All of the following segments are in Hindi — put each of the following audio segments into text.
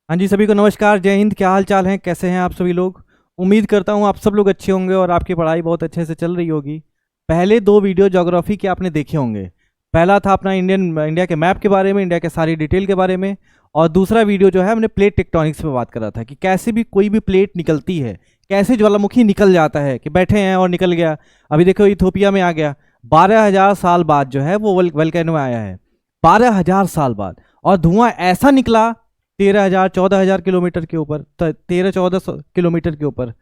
हाँ जी, सभी को नमस्कार, जय हिंद। क्या हाल चाल है, कैसे हैं आप सभी लोग। उम्मीद करता हूँ आप सब लोग अच्छे होंगे और आपकी पढ़ाई बहुत अच्छे से चल रही होगी। पहले दो वीडियो ज्योग्राफी के आपने देखे होंगे। पहला था अपना इंडिया के मैप के बारे में, इंडिया के सारी डिटेल के बारे में। और दूसरा वीडियो जो है हमने प्लेट टेक्टोनिक्स पे बात करा था कि कैसे भी कोई भी प्लेट निकलती है, कैसे ज्वालामुखी निकल जाता है कि बैठे हैं और निकल गया। अभी देखो इथोपिया में आ गया, 12,000 साल बाद जो है वो वोल्केनो आया है, 12,000 साल बाद। और धुआं ऐसा निकला 13,000 14,000 किलोमीटर के ऊपर, 13-14 किलोमीटर के ऊपर।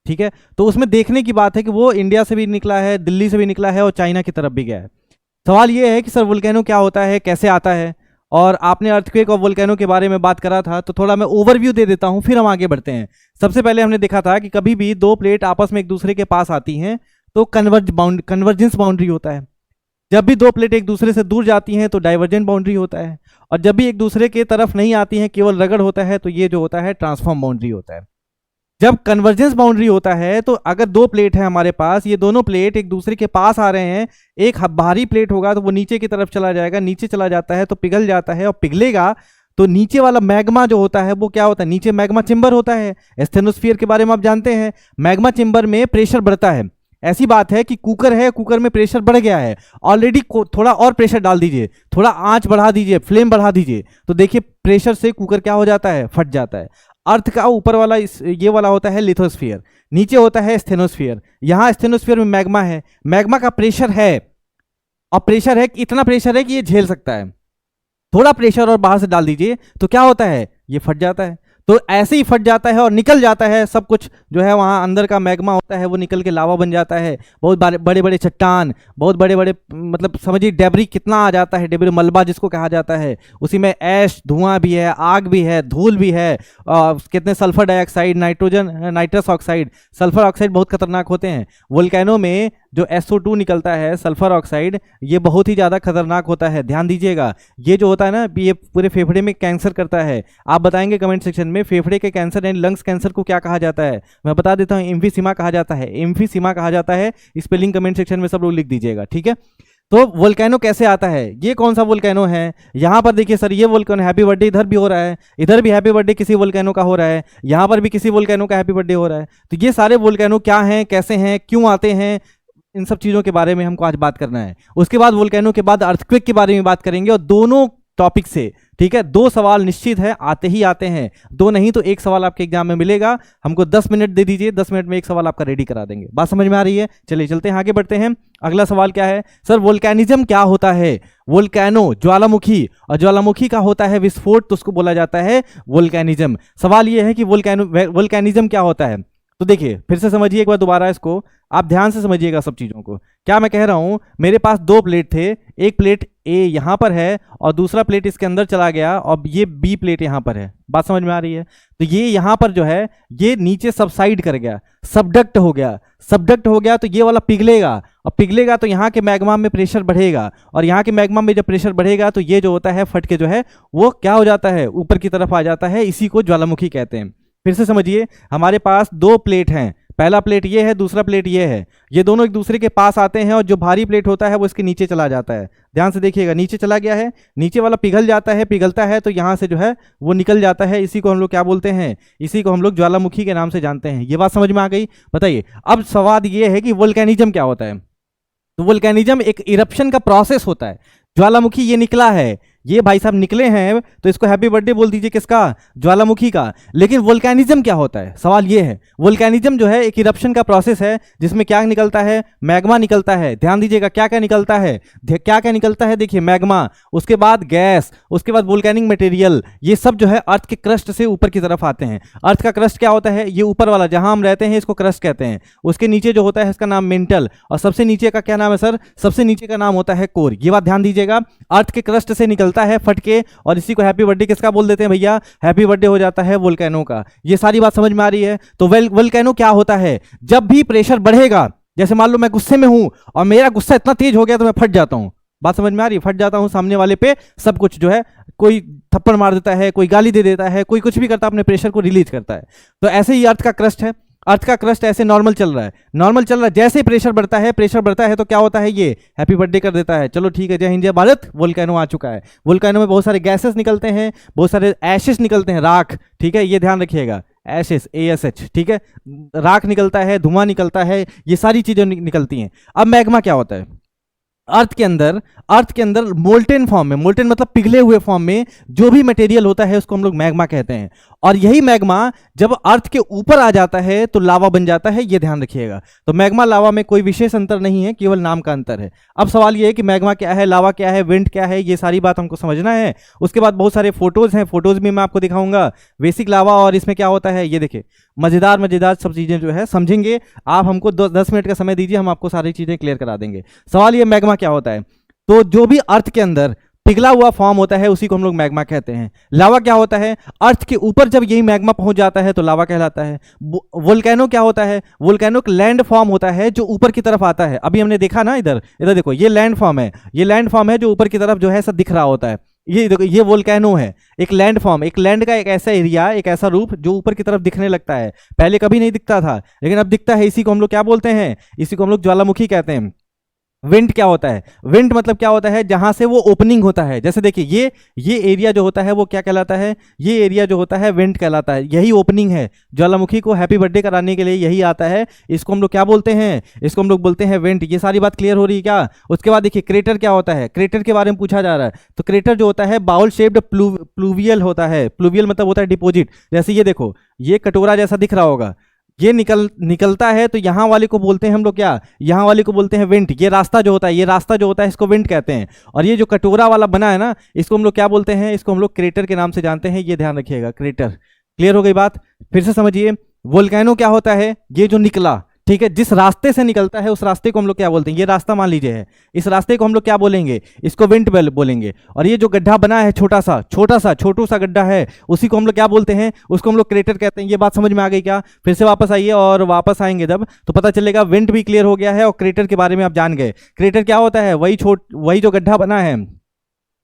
ठीक है, तो उसमें देखने की बात है कि वो इंडिया से भी निकला है, दिल्ली से भी निकला है और चाइना की तरफ भी गया है। सवाल ये है कि सर वोल्केनो क्या होता है, कैसे आता है। और आपने अर्थक्वेक और वोल्केनो के बारे में बात करा था, तो थोड़ा मैं ओवरव्यू दे देता हूं, फिर हम आगे बढ़ते हैं। सबसे पहले हमने देखा था कि कभी भी दो प्लेट आपस में एक दूसरे के पास आती हैं तो कन्वर्जेंस बाउंड्री होता है। जब भी दो प्लेट एक दूसरे से दूर जाती हैं तो डाइवर्जेंट बाउंड्री होता है। और जब भी एक दूसरे के तरफ नहीं आती हैं, केवल रगड़ होता है, तो ये जो होता है ट्रांसफॉर्म बाउंड्री होता है। जब कन्वर्जेंस बाउंड्री होता है तो अगर दो प्लेट है हमारे पास, ये दोनों प्लेट एक दूसरे के पास आ रहे हैं, एक बाहरी प्लेट होगा तो वो नीचे की तरफ चला जाएगा, नीचे चला जाता है तो पिघल जाता है, और पिघलेगा तो नीचे वाला मैग्मा जो होता है वो क्या होता है, नीचे मैग्मा चेम्बर होता है। स्टेनोस्फीयर के बारे में आप जानते हैं, मैग्मा चेम्बर में प्रेशर बढ़ता है। ऐसी बात है कि कुकर है, कुकर में प्रेशर बढ़ गया है ऑलरेडी, थोड़ा और प्रेशर डाल दीजिए, थोड़ा आंच बढ़ा दीजिए, फ्लेम बढ़ा दीजिए, तो देखिए प्रेशर से कुकर क्या हो जाता है, फट जाता है। अर्थ का ऊपर वाला ये वाला होता है लिथोस्फीयर, नीचे होता है स्टेनोस्फीयर। यहाँ स्टेनोस्फीयर में मैग्मा है, मैग्मा का प्रेशर है, और प्रेशर है इतना प्रेशर है कि ये झेल सकता है। थोड़ा प्रेशर और बाहर से डाल दीजिए तो क्या होता है, ये फट जाता है। तो ऐसे ही फट जाता है और निकल जाता है सब कुछ जो है, वहाँ अंदर का मैग्मा होता है वो निकल के लावा बन जाता है। बहुत बड़े बड़े चट्टान, बहुत बड़े बड़े, मतलब समझिए डेबरी कितना आ जाता है, डेबरी मलबा जिसको कहा जाता है। उसी में ऐश, धुआं भी है, आग भी है, धूल भी है, कितने sulphur dioxide, nitrogen, nitrous oxide, sulphur oxide बहुत खतरनाक होते हैं। वोल्केनो में जो SO2 निकलता है, सल्फर ऑक्साइड, ये बहुत ही ज़्यादा खतरनाक होता है, ध्यान दीजिएगा। ये जो होता है ना, ये पूरे फेफड़े में कैंसर करता है। आप बताएंगे कमेंट सेक्शन में फेफड़े के कैंसर यानी लंग्स कैंसर को क्या कहा जाता है। मैं बता देता हूँ, एम्फीसीमा कहा जाता है, एम्फीसीमा कहा जाता है। स्पेलिंग कमेंट सेक्शन में सब लोग लिख दीजिएगा, ठीक है। तो वोल्केनो कैसे आता है, ये कौन सा वोल्केनो है। यहाँ पर देखिए सर, ये वोल्केनो, हैप्पी बर्थडे इधर भी हो रहा है, इधर भी हैप्पी बर्थडे किसी वोल्केनो का हो रहा है, यहाँ पर भी किसी वोल्केनो का हैप्पी बर्थडे हो रहा है। तो ये सारे वोल्केनो क्या हैं, कैसे हैं, क्यों आते हैं, इन सब चीज़ों के बारे में हमको आज बात करना है। उसके बाद वोल्केनो के बाद अर्थक्वेक के बारे में बात करेंगे, और दोनों टॉपिक से, ठीक है, दो सवाल निश्चित है आते ही आते हैं, दो नहीं तो एक सवाल आपके एग्जाम में मिलेगा। हमको 10 मिनट दे दीजिए, 10 मिनट में एक सवाल आपका रेडी करा देंगे। बात समझ में आ रही है, चलिए चलते हैं, आगे बढ़ते हैं। अगला सवाल क्या है सर, वोल्केनिज्म क्या होता है। वोल्केनो ज्वालामुखी, और ज्वालामुखी का होता है विस्फोट, तो उसको बोला जाता है वोल्केनिज्म। सवाल यह है कि वोल्केनिज्म क्या होता है। तो देखिए फिर से समझिए एक बार दोबारा इसको, आप ध्यान से समझिएगा सब चीज़ों को। क्या मैं कह रहा हूँ, मेरे पास दो प्लेट थे, एक प्लेट ए यहाँ पर है और दूसरा प्लेट इसके अंदर चला गया, और ये बी प्लेट यहाँ पर है। बात समझ में आ रही है। तो ये यहाँ पर जो है ये नीचे सबसाइड कर गया, सबडक्ट हो गया, सबडक्ट हो गया तो ये वाला पिघलेगा, और पिघलेगा तो यहाँ के मैग्मा में प्रेशर बढ़ेगा, और यहाँ के मैग्मा में जब प्रेशर बढ़ेगा तो ये जो होता है फट के जो है वो क्या हो जाता है, ऊपर की तरफ आ जाता है। इसी को ज्वालामुखी कहते हैं। फिर से समझिए, हमारे पास दो प्लेट हैं, पहला प्लेट ये है, दूसरा प्लेट ये है, ये दोनों एक दूसरे के पास आते हैं, और जो भारी प्लेट होता है वो इसके नीचे चला जाता है। ध्यान से देखिएगा, नीचे चला गया है, नीचे वाला पिघल जाता है, पिघलता है तो यहाँ से जो है वो निकल जाता है। इसी को हम लोग क्या बोलते हैं, इसी को हम लोग ज्वालामुखी के नाम से जानते हैं। ये बात समझ में आ गई। बताइए अब सवाल ये है कि वोल्केनिज्म क्या होता है। तो वोल्केनिज्म एक इरप्शन का प्रोसेस होता है। ज्वालामुखी ये निकला है, ये भाई साहब निकले हैं, तो इसको हैप्पी बर्थडे बोल दीजिए, किसका, ज्वालामुखी का। लेकिन वोल्केनिज्म क्या होता है, सवाल ये है। वोल्केनिज्म जो है एक इरप्शन का प्रोसेस है, जिसमें क्या निकलता है, मैग्मा निकलता है। ध्यान दीजिएगा क्या क्या निकलता है, क्या क्या निकलता है, देखिए मैग्मा, उसके बाद गैस, उसके बाद वोल्केनिक मटेरियल, ये सब जो है अर्थ के क्रस्ट से ऊपर की तरफ आते हैं। अर्थ का क्रस्ट क्या होता है, ये ऊपर वाला जहां हम रहते हैं इसको क्रस्ट कहते हैं। उसके नीचे जो होता है इसका नाम मेंटल, और सबसे नीचे का क्या नाम है सर, सबसे नीचे का नाम होता है कोर। ये बात ध्यान दीजिएगा, अर्थ के क्रस्ट से निकलता है फट के, और इसी को हैप्पी बर्थडे किसका बोल देते हैं भैया, हैप्पी बर्थडे हो जाता है वोल्केनो का। ये सारी बात समझ में आ रही है। तो वोल्केनो क्या होता है, जब भी प्रेशर बढ़ेगा, जैसे मान लो मैं गुस्से में हूं और मेरा गुस्सा इतना तेज हो गया तो मैं फट जाता हूं। बात समझ में आ रही है, फट जाता हूं सामने वाले पे, सब कुछ जो है, कोई थप्पड़ मार देता है, कोई गाली दे देता है, कोई कुछ भी करता है, अपने प्रेशर को रिलीज करता है। तो ऐसे ही अर्थ का क्रस्ट है। अर्थ का क्रस्ट ऐसे नॉर्मल चल रहा है, नॉर्मल चल रहा है, जैसे प्रेशर बढ़ता है, प्रेशर बढ़ता है तो क्या होता है, ये हैप्पी बर्थडे कर देता है। चलो ठीक है, जय हिंद जय भारत। वोल्केनो आ चुका है, वोल्केनो में बहुत सारे गैसेस निकलते हैं, बहुत सारे एशेस निकलते हैं, राख, ठीक है, ये ध्यान रखिएगा, एशेस, ASH, ठीक है, राख निकलता है, धुआं निकलता है, ये सारी चीजें निकलती हैं। अब मैग्मा क्या होता है, अर्थ के अंदर मोल्टेन फॉर्म में, मोल्टेन मतलब पिघले हुए फॉर्म में जो भी मटेरियल होता है उसको हम लोग मैग्मा कहते हैं। और यही मैग्मा जब अर्थ के ऊपर आ जाता है तो लावा बन जाता है, ये ध्यान रखिएगा। तो मैग्मा लावा में कोई विशेष अंतर नहीं है, केवल नाम का अंतर है। अब सवाल ये है कि मैग्मा क्या है, लावा क्या है, विंड क्या है, ये सारी बात हमको समझना है। उसके बाद बहुत सारे फोटोज हैं, फोटोज भी मैं आपको दिखाऊंगा, बेसिक लावा और इसमें क्या होता है, ये देखिए मजेदार सब चीजें जो है समझेंगे आप। हमको 10 मिनट का समय दीजिए, हम आपको सारी चीजें क्लियर करा देंगे। सवाल ये मैग्मा क्या होता है, तो जो भी अर्थ के अंदर पिघला हुआ फॉर्म होता है उसी को हम लोग मैग्मा कहते हैं। लावा क्या होता है, अर्थ के ऊपर जब यही मैग्मा पहुंच जाता है तो लावा कहलाता है। वोल्केनो क्या होता है, वोल्केनो लैंड फॉर्म होता है जो ऊपर की तरफ आता है। अभी हमने देखा ना, इधर देखो, ये लैंड फॉर्म है, ये लैंड फॉर्म है जो ऊपर की तरफ जो है सब दिख रहा होता है। ये देखो, ये वोल्केनो है, एक लैंड फॉर्म, एक लैंड का एक ऐसा एरिया, एक ऐसा रूप जो ऊपर की तरफ दिखने लगता है। पहले कभी नहीं दिखता था लेकिन अब दिखता है, इसी को हम लोग क्या बोलते हैं, इसी को हम लोग ज्वालामुखी कहते हैं। विंड क्या होता है, विंड मतलब क्या होता है, जहां से वो ओपनिंग होता है। जैसे देखिए ये एरिया जो होता है वो क्या कहलाता है, ये एरिया जो होता है विंड कहलाता है। यही ओपनिंग है, ज्वालामुखी को हैप्पी बर्थडे कराने के लिए यही आता है। इसको हम लोग क्या बोलते हैं, इसको हम लोग बोलते हैं विंड। ये सारी बात क्लियर हो रही है क्या। उसके बाद देखिए क्रेटर क्या होता है, क्रेटर के बारे में पूछा जा रहा है। तो क्रेटर जो होता है बाउल शेप्ड प्लूवियल होता है। प्लूवियल मतलब होता है डिपोजिट। जैसे ये देखो, ये कटोरा जैसा दिख रहा होगा, ये निकलता है तो यहाँ वाले को बोलते हैं हम लोग क्या, यहाँ वाले को बोलते हैं विंड। ये रास्ता जो होता है, ये रास्ता जो होता है इसको विंड कहते हैं। और ये जो कटोरा वाला बना है ना, इसको हम लोग क्या बोलते हैं, इसको हम लोग क्रेटर के नाम से जानते हैं। ये ध्यान रखिएगा, क्रेटर। क्लियर हो गई बात, फिर से समझिए। वोल्केनो क्या होता है, ये जो निकला, ठीक है, जिस रास्ते से निकलता है उस रास्ते को हम लोग क्या बोलते हैं, ये रास्ता मान लीजिए है, इस रास्ते को हम लोग क्या बोलेंगे, इसको विंड बेल बोलेंगे। और ये जो गड्ढा बना है छोटू सा गड्ढा है, उसी को हम लोग क्या बोलते हैं, उसको हम लोग क्रेटर कहते हैं। ये बात समझ में आ गई क्या। फिर से वापस आइए, और वापस आएंगे जब तो पता चलेगा विंड भी क्लियर हो गया है और क्रेटर के बारे में आप जान गए। क्रेटर क्या होता है, वही जो गड्ढा बना है,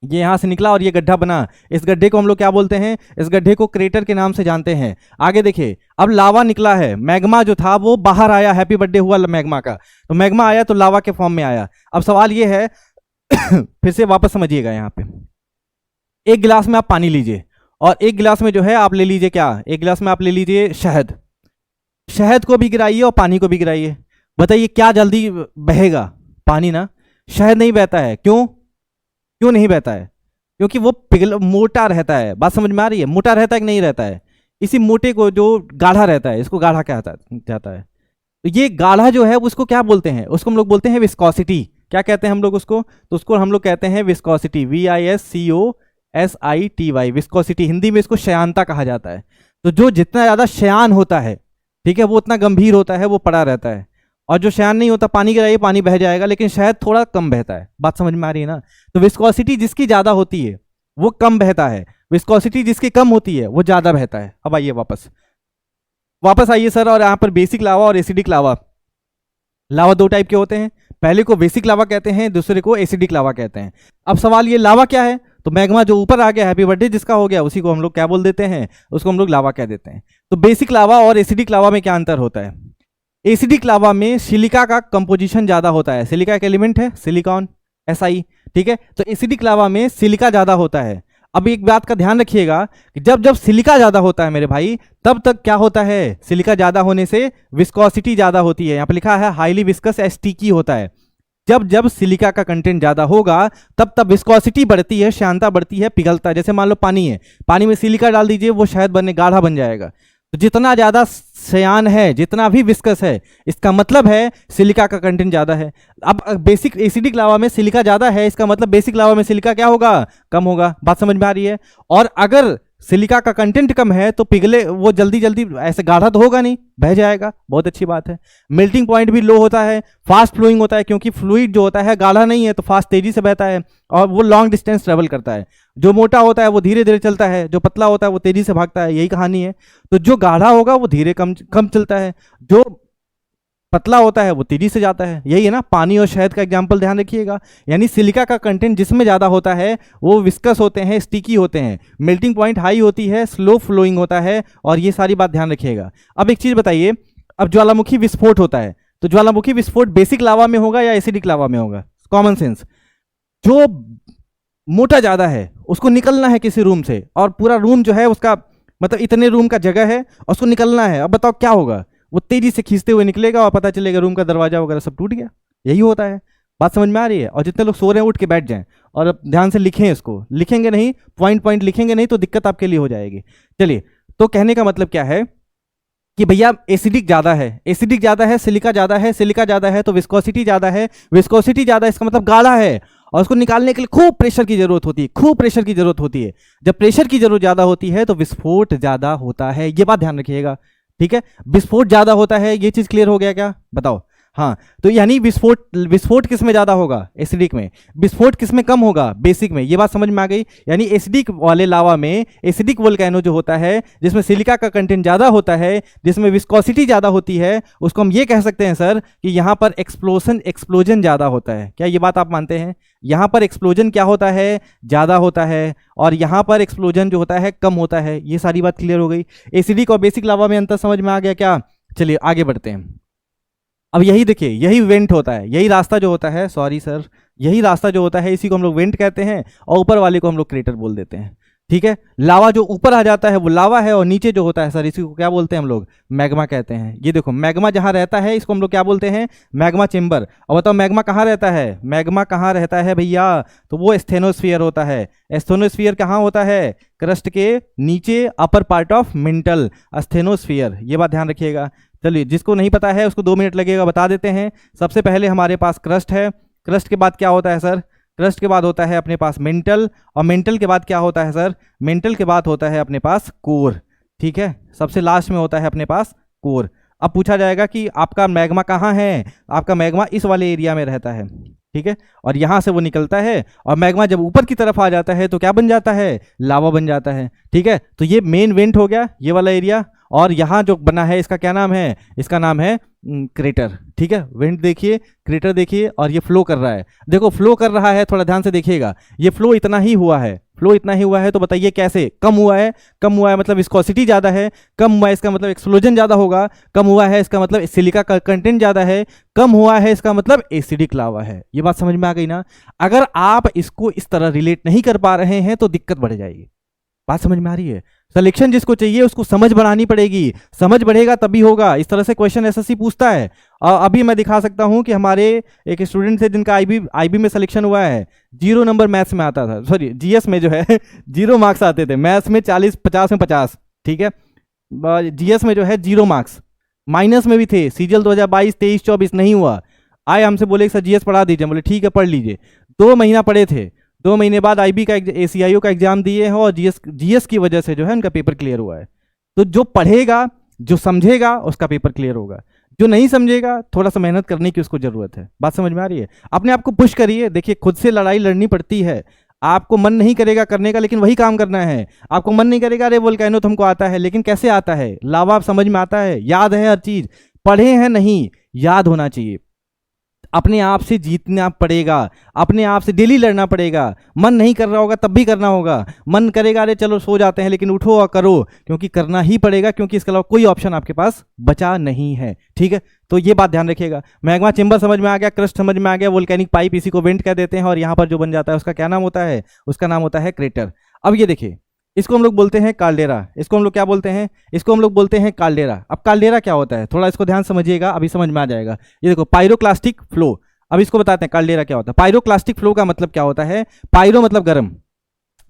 ये यहां से निकला और ये गड्ढा बना, इस गड्ढे को हम लोग क्या बोलते हैं, इस गड्ढे को क्रेटर के नाम से जानते हैं। आगे देखिए, अब लावा निकला है, मैग्मा जो था वो बाहर आया, हैप्पी बर्थडे हुआ मैग्मा का, तो मैग्मा आया तो लावा के फॉर्म में आया। अब सवाल ये है फिर से वापस समझिएगा, यहाँ पे एक गिलास में आप पानी लीजिए और एक गिलास में जो है आप ले लीजिए क्या, एक गिलास में आप ले लीजिए शहद। शहद को भी गिराइए और पानी को भी गिराइए, बताइए क्या जल्दी बहेगा, पानी ना। शहद नहीं बहता है, क्यों नहीं बहता है, क्योंकि वो मोटा रहता है। बात समझ में आ रही है, मोटा रहता है कि नहीं रहता है। इसी मोटे को जो गाढ़ा रहता है, इसको गाढ़ा कहता जाता है। तो ये गाढ़ा जो है उसको क्या बोलते हैं, उसको हम लोग बोलते हैं विस्कोसिटी। क्या कहते हैं हम लोग उसको, तो उसको हम लोग कहते हैं विस्कोसिटी, VISCOSITY, विस्कोसिटी। हिंदी में इसको श्यानता कहा जाता है। तो जो जितना ज्यादा श्यान होता है, ठीक है, वो उतना गंभीर होता है, वो पड़ा रहता है। और जो श्यान नहीं होता, पानी गिराइए पानी बह जाएगा, लेकिन शहद थोड़ा कम बहता है। बात समझ में आ रही है ना। तो विस्कोसिटी जिसकी ज्यादा होती है वो कम बहता है, विस्कोसिटी जिसकी कम होती है वो ज्यादा बहता है। अब आइए वापस आइए सर। और यहाँ पर बेसिक लावा और एसिडिक लावा, लावा दो टाइप के होते हैं, पहले को बेसिक लावा कहते हैं, दूसरे को एसिडिक लावा कहते हैं। अब सवाल ये लावा क्या है, तो मैग्मा जो ऊपर आ गया, हैप्पी बर्थडे जिसका हो गया, उसी को हम लोग क्या बोल देते हैं, उसको हम लोग लावा कह देते हैं। तो बेसिक लावा और एसिडिक लावा में क्या अंतर होता है। एसिडिक लावा में सिलिका का कंपोजिशन ज्यादा होता है, सिलिका एक एलिमेंट है, सिलिकॉन Si, ठीक है। तो एसिडिक लावा में सिलिका ज्यादा होता है। अब एक बात का ध्यान रखिएगा कि जब जब सिलिका ज्यादा होता है मेरे भाई, तब तक क्या होता है, सिलिका ज्यादा होने से विस्कोसिटी ज्यादा होती है। यहाँ पे लिखा है हाईली विस्कस या स्टिकी होता है। जब जब सिलिका का कंटेंट ज्यादा होगा तब तब विस्कोसिटी बढ़ती है, श्यानता बढ़ती है, पिघलता है। जैसे मान लो पानी है, पानी में सिलिका डाल दीजिए, वो शायद बनने गाढ़ा बन जाएगा। तो जितना ज्यादा श्यान है, जितना भी विस्कस है, इसका मतलब है सिलिका का कंटेंट ज्यादा है। अब बेसिक एसिडिक लावा में सिलिका ज्यादा है, इसका मतलब बेसिक लावा में सिलिका क्या होगा, कम होगा। बात समझ में आ रही है। और अगर सिलिका का कंटेंट कम है तो पिघले वो जल्दी जल्दी ऐसे गाढ़ा तो होगा नहीं, बह जाएगा। बहुत अच्छी बात है। मेल्टिंग पॉइंट भी लो होता है, फास्ट फ्लोइंग होता है, क्योंकि फ्लूइड जो होता है गाढ़ा नहीं है तो फास्ट तेजी से बहता है और वो लॉन्ग डिस्टेंस ट्रेवल करता है। जो मोटा होता है वो धीरे धीरे चलता है, जो पतला होता है वो तेजी से भागता है। यही कहानी है। तो जो गाढ़ा होगा वो धीरे कम चलता है, जो पतला होता है वो तेजी से जाता है। यही है ना। पानी और शहद का एग्जांपल ध्यान रखिएगा। यानी सिलिका का कंटेंट जिसमें ज्यादा होता है वो विस्कस होते हैं, स्टिकी होते हैं, मेल्टिंग पॉइंट हाई होती है, स्लो फ्लोइंग होता है, और ये सारी बात ध्यान रखिएगा। अब एक चीज बताइए, अब ज्वालामुखी विस्फोट होता है, तो ज्वालामुखी विस्फोट बेसिक लावा में होगा या एसिडिक लावा में होगा? Common sense. जो मोटा ज्यादा है उसको निकलना है किसी रूम से, और पूरा रूम जो है उसका मतलब इतने रूम का जगह है और उसको निकलना है। अब बताओ क्या होगा? वो तेजी से खींचते हुए निकलेगा और पता चलेगा रूम का दरवाजा वगैरह सब टूट गया। यही होता है। बात समझ में आ रही है? और जितने लोग सो रहे हैं उठ के बैठ जाएं और अब ध्यान से लिखें इसको। लिखेंगे नहीं, पॉइंट पॉइंट लिखेंगे नहीं तो दिक्कत आपके लिए हो जाएगी। चलिए, तो कहने का मतलब क्या है कि भैया एसिडिक ज्यादा है, एसिडिक ज्यादा है, सिलिका ज्यादा है, सिलिका ज्यादा है तो विस्कोसिटी ज्यादा है, विस्कोसिटी ज्यादा है इसका मतलब गाढ़ा है, और उसको निकालने के लिए खूब प्रेशर की जरूरत होती है, खूब प्रेशर की जरूरत होती है। जब प्रेशर की जरूरत ज्यादा होती है तो विस्फोट ज्यादा होता है। ये बात ध्यान रखिएगा, ठीक है? विस्फोट ज्यादा होता है, ये चीज क्लियर हो गया क्या? बताओ। हाँ, तो यानी विस्फोट किस में ज्यादा होगा? एसिडिक में। विस्फोट किस में कम होगा? बेसिक में। ये बात समझ में आ गई? यानी एसिडिक वाले लावा में, एसिडिक वोल्केनो जो होता है जिसमें सिलिका का कंटेंट ज्यादा होता है, जिसमें विस्कोसिटी ज्यादा होती है, उसको हम ये कह सकते हैं सर कि यहां पर एक्सप्लोजन ज्यादा होता है। क्या ये बात आप मानते हैं? यहां पर एक्सप्लोजन क्या होता है? ज्यादा होता है, और यहां पर एक्सप्लोजन जो होता है कम होता है। ये सारी बात क्लियर हो गई। एसिडिक और बेसिक लावा में अंतर समझ में आ गया क्या? चलिए आगे बढ़ते हैं। अब यही देखिए, यही वेंट होता है, यही रास्ता जो होता है, सॉरी सर, यही रास्ता जो होता है इसी को हम लोग वेंट कहते हैं, और ऊपर वाले को हम लोग क्रेटर बोल देते हैं। ठीक है? लावा जो ऊपर आ जाता है वो लावा है, और नीचे जो होता है सर इसी को क्या बोलते हैं हम लोग? मैग्मा कहते हैं। ये देखो, मैग्मा जहां रहता है इसको हम लोग क्या बोलते हैं? Magma chamber. और बताओ मैग्मा कहाँ रहता है? मैग्मा कहाँ रहता है भैया? तो वो स्टेनोस्फीयर होता है। स्टेनोस्फीयर कहाँ होता है? क्रस्ट के नीचे, अपर पार्ट ऑफ मेंटल स्टेनोस्फीयर। ये बात ध्यान रखिएगा। चलिए, जिसको नहीं पता है उसको 2 मिनट लगेगा, बता देते हैं। सबसे पहले हमारे पास क्रस्ट है, क्रस्ट के बाद क्या होता है सर? क्रस्ट के बाद होता है अपने पास मेंटल, और मेंटल के बाद क्या होता है सर? मेंटल के बाद होता है अपने पास कोर। ठीक है? सबसे लास्ट में होता है अपने पास कोर। अब पूछा जाएगा कि आपका मैग्मा कहाँ है? आपका मैग्मा इस वाले एरिया में रहता है। ठीक है? और यहां से वो निकलता है, और मैग्मा जब ऊपर की तरफ आ जाता है तो क्या बन जाता है? लावा बन जाता है। ठीक है? तो ये मेन वेंट हो गया, ये वाला एरिया। और यहाँ जो बना है इसका क्या नाम है? इसका नाम है क्रेटर। ठीक है? वेंट देखिए, क्रेटर देखिए, और ये फ्लो कर रहा है। देखो फ्लो कर रहा है, थोड़ा ध्यान से देखिएगा। ये फ्लो इतना ही हुआ है, फ्लो इतना ही हुआ है, तो बताइए कैसे? कम हुआ है। कम हुआ है मतलब विस्कोसिटी ज्यादा है, कम हुआ है इसका मतलब एक्सप्लोजन ज्यादा होगा, कम हुआ है इसका मतलब सिलिका का कंटेंट ज्यादा है, कम हुआ है इसका मतलब एसिडिक लावा है। ये बात समझ में आ गई ना? अगर आप इसको इस तरह रिलेट नहीं कर पा रहे हैं तो दिक्कत बढ़ जाएगी। बात समझ में आ रही है? सिलेक्शन जिसको चाहिए उसको समझ बढ़ानी पड़ेगी, समझ बढ़ेगा तभी होगा। इस तरह से क्वेश्चन एसएससी पूछता है। अभी मैं दिखा सकता हूं कि हमारे एक स्टूडेंट थे जिनका आईबी में सिलेक्शन हुआ है, 0 नंबर मैथ्स में आता था, सॉरी जीएस में जो है 0 मार्क्स आते थे, मैथ्स में 40, 50 में 50। ठीक है? जीएस में जो है 0 मार्क्स, माइनस में भी थे। सीजीएल 2022, 23, 24 नहीं हुआ। आए हमसे बोले सर जीएस पढ़ा दीजिए, बोले ठीक है पढ़ लीजिए। 2 महीना पढ़े थे, 2 महीने बाद आईबी का एसीआईओ का एग्जाम दिए हैं, और जीएस की वजह से जो है उनका पेपर क्लियर हुआ है। तो जो पढ़ेगा, जो समझेगा उसका पेपर क्लियर होगा, जो नहीं समझेगा थोड़ा सा मेहनत करने की उसको जरूरत है। बात समझ में आ रही है? अपने आप को पुश करिए। देखिए, खुद से लड़ाई लड़नी पड़ती है। आपको मन नहीं करेगा करने का, लेकिन वही काम करना है। आपको मन नहीं करेगा, अरे वोल्केनो तो हमको आता है, लेकिन कैसे आता है? लावा समझ में आता है, याद है हर चीज, पढ़े हैं नहीं, याद होना चाहिए। अपने आप से जीतना पड़ेगा, अपने आप से डेली लड़ना पड़ेगा। मन नहीं कर रहा होगा तब भी करना होगा, मन करेगा अरे चलो सो जाते हैं, लेकिन उठो और करो, क्योंकि करना ही पड़ेगा, क्योंकि इसके अलावा कोई ऑप्शन आपके पास बचा नहीं है। ठीक है? तो ये बात ध्यान रखिएगा। मैग्मा चेंबर समझ में आ गया, क्रस्ट समझ में आ गया, वोल्केनिक पाइप इसी को वेंट कह देते हैं, और यहाँ पर जो बन जाता है उसका क्या नाम होता है? उसका नाम होता है क्रेटर। अब ये देखिए, इसको हम लोग बोलते हैं काल्डेरा। इसको हम लोग क्या बोलते हैं? इसको हम लोग बोलते हैं काल्डेरा। अब काल्डेरा क्या होता है थोड़ा इसको ध्यान समझिएगा, अभी समझ में आ जाएगा। ये देखो, पायरोक्लास्टिक फ्लो। अब इसको बताते हैं काल्डेरा क्या होता है। पायरोक्लास्टिक फ्लो का मतलब क्या होता है? पायरो मतलब गर्म,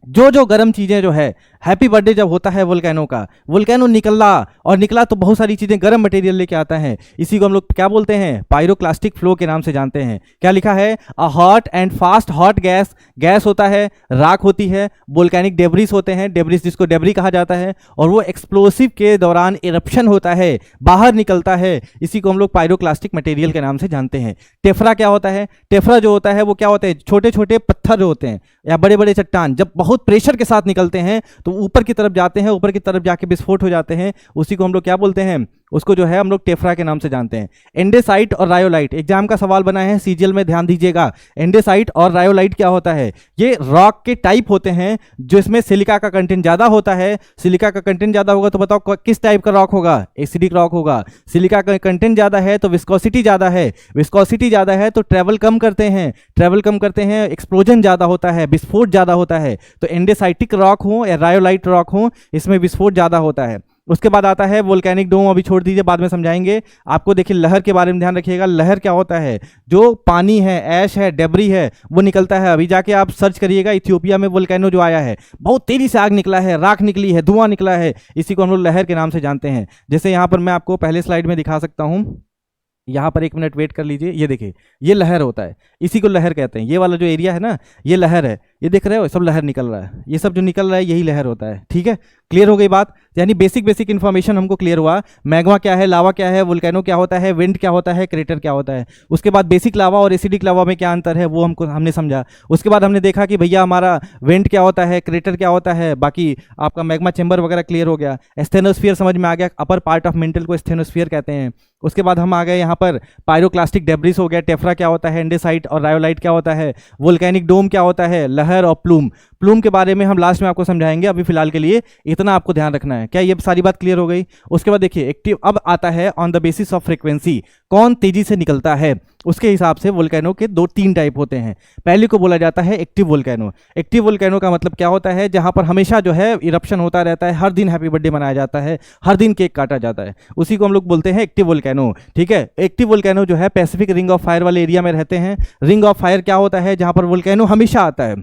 जो गर्म चीजें जो है, हैप्पी बर्थडे जब होता है वोल्केनो का, वोल्केनो निकला तो बहुत सारी चीजें गर्म मटेरियल लेके आता है। इसी को हम लोग क्या बोलते हैं? पायरोक्लास्टिक फ्लो के नाम से जानते हैं। क्या लिखा है? A hot and fast hot gas, gas होता है, राख होती है, वोल्केनिक डेब्रिस होते हैं, डेब्रिस जिसको डेब्री कहा जाता है, और वो एक्सप्लोसिव के दौरान इरप्शन होता है, बाहर निकलता है। इसी को हम लोग पायरोक्लास्टिक मटेरियल के नाम से जानते हैं। टेफ्रा क्या होता है? टेफ्रा जो होता है वो क्या होता है? छोटे छोटे पत्थर होते हैं या बड़े बड़े चट्टान, जब बहुत प्रेशर के साथ निकलते हैं तो ऊपर की तरफ जाते हैं, ऊपर की तरफ जाके विस्फोट हो जाते हैं। उसी को हम लोग क्या बोलते हैं? उसको जो है हम लोग टेफ्रा के नाम से जानते हैं। एंडेसाइट और रायोलाइट एग्जाम का सवाल बना है सीजीएल में, ध्यान दीजिएगा। एंडेसाइट और रायोलाइट क्या होता है? ये रॉक के टाइप होते हैं जिसमें सिलिका का कंटेंट ज्यादा होता है। सिलिका का कंटेंट ज्यादा होगा तो बताओ किस टाइप का रॉक होगा? एसिडिक रॉक होगा। सिलिका का कंटेंट ज्यादा है तो विस्कोसिटी ज्यादा है, विस्कोसिटी ज्यादा है तो ट्रेवल कम करते हैं, ट्रेवल कम करते हैं, एक्सप्लोजन ज्यादा होता है, विस्फोट ज्यादा होता है। तो एंडेसाइटिक रॉक हो या रायोलाइट रॉक हो, इसमें विस्फोट ज्यादा होता है। उसके बाद आता है वोल्केनिक डोम, अभी छोड़ दीजिए, बाद में समझाएंगे आपको। देखिए लहर के बारे में ध्यान रखिएगा। लहर क्या होता है? जो पानी है, ऐश है, डेब्री है, वो निकलता है। अभी जाके आप सर्च करिएगा, इथियोपिया में वोल्केनो जो आया है, बहुत तेजी से आग निकला है, राख निकली है, धुआं निकला है, इसी को हम लोग लहर के नाम से जानते हैं। जैसे यहाँ पर मैं आपको पहले स्लाइड में दिखा सकता हूँ, यहाँ पर 1 मिनट वेट कर लीजिए। ये देखिए, ये लहर होता है, इसी को लहर कहते हैं। ये वाला जो एरिया है ना, ये लहर है, ये देख रहे हो, सब लहर निकल रहा है। ये सब जो निकल रहा है यही लहर होता है। ठीक है, क्लियर हो गई बात? यानी बेसिक इन्फॉर्मेशन हमको क्लियर हुआ। मैग्मा क्या है, लावा क्या है, वोल्केनो क्या होता है, विंड क्या होता है, क्रेटर क्या होता है। उसके बाद बेसिक लावा और एसिडिक लावा में क्या अंतर है वो हमने समझा। उसके बाद हमने देखा कि भैया हमारा विंड क्या होता है, क्रेटर क्या होता है, बाकी आपका मैग्मा चेंबर वगैरह क्लियर हो गया। स्टेनोस्फीयर समझ में आ गया, अपर पार्ट ऑफ मेंटल को स्टेनोस्फीयर कहते हैं। उसके बाद हम आ गए यहाँ पर पायरोक्लास्टिक डेब्रिस हो गया, टेफ्रा क्या होता है, एंडेसाइट और रायोलाइट क्या होता है, वोल्केनिक डोम क्या होता है, लहर और प्लूम। प्लूम के बारे में हम लास्ट में आपको समझाएंगे, अभी फिलहाल के लिए इतना आपको ध्यान रखना है। क्या ये सारी बात क्लियर हो गई? उसके बाद देखिए एक्टिव अब आता है on the basis of frequency, कौन तेजी से निकलता है उसके हिसाब से वोल्केनो के 2-3 टाइप होते हैं। पहले को बोला जाता है एक्टिव वोल्केनो। एक्टिव वोल्केनो का मतलब क्या होता है? जहां पर हमेशा जो है इरप्शन होता रहता है, हर दिन हैप्पी बर्थडे मनाया जाता है, हर दिन केक काटा जाता है, उसी को हम लोग बोलते हैं एक्टिव वोल्केनो। ठीक है, एक्टिव वोल्केनो जो है पैसिफिक रिंग ऑफ फायर वाले एरिया में रहते हैं। रिंग ऑफ फायर क्या होता है? जहां पर वोल्केनो हमेशा आता है,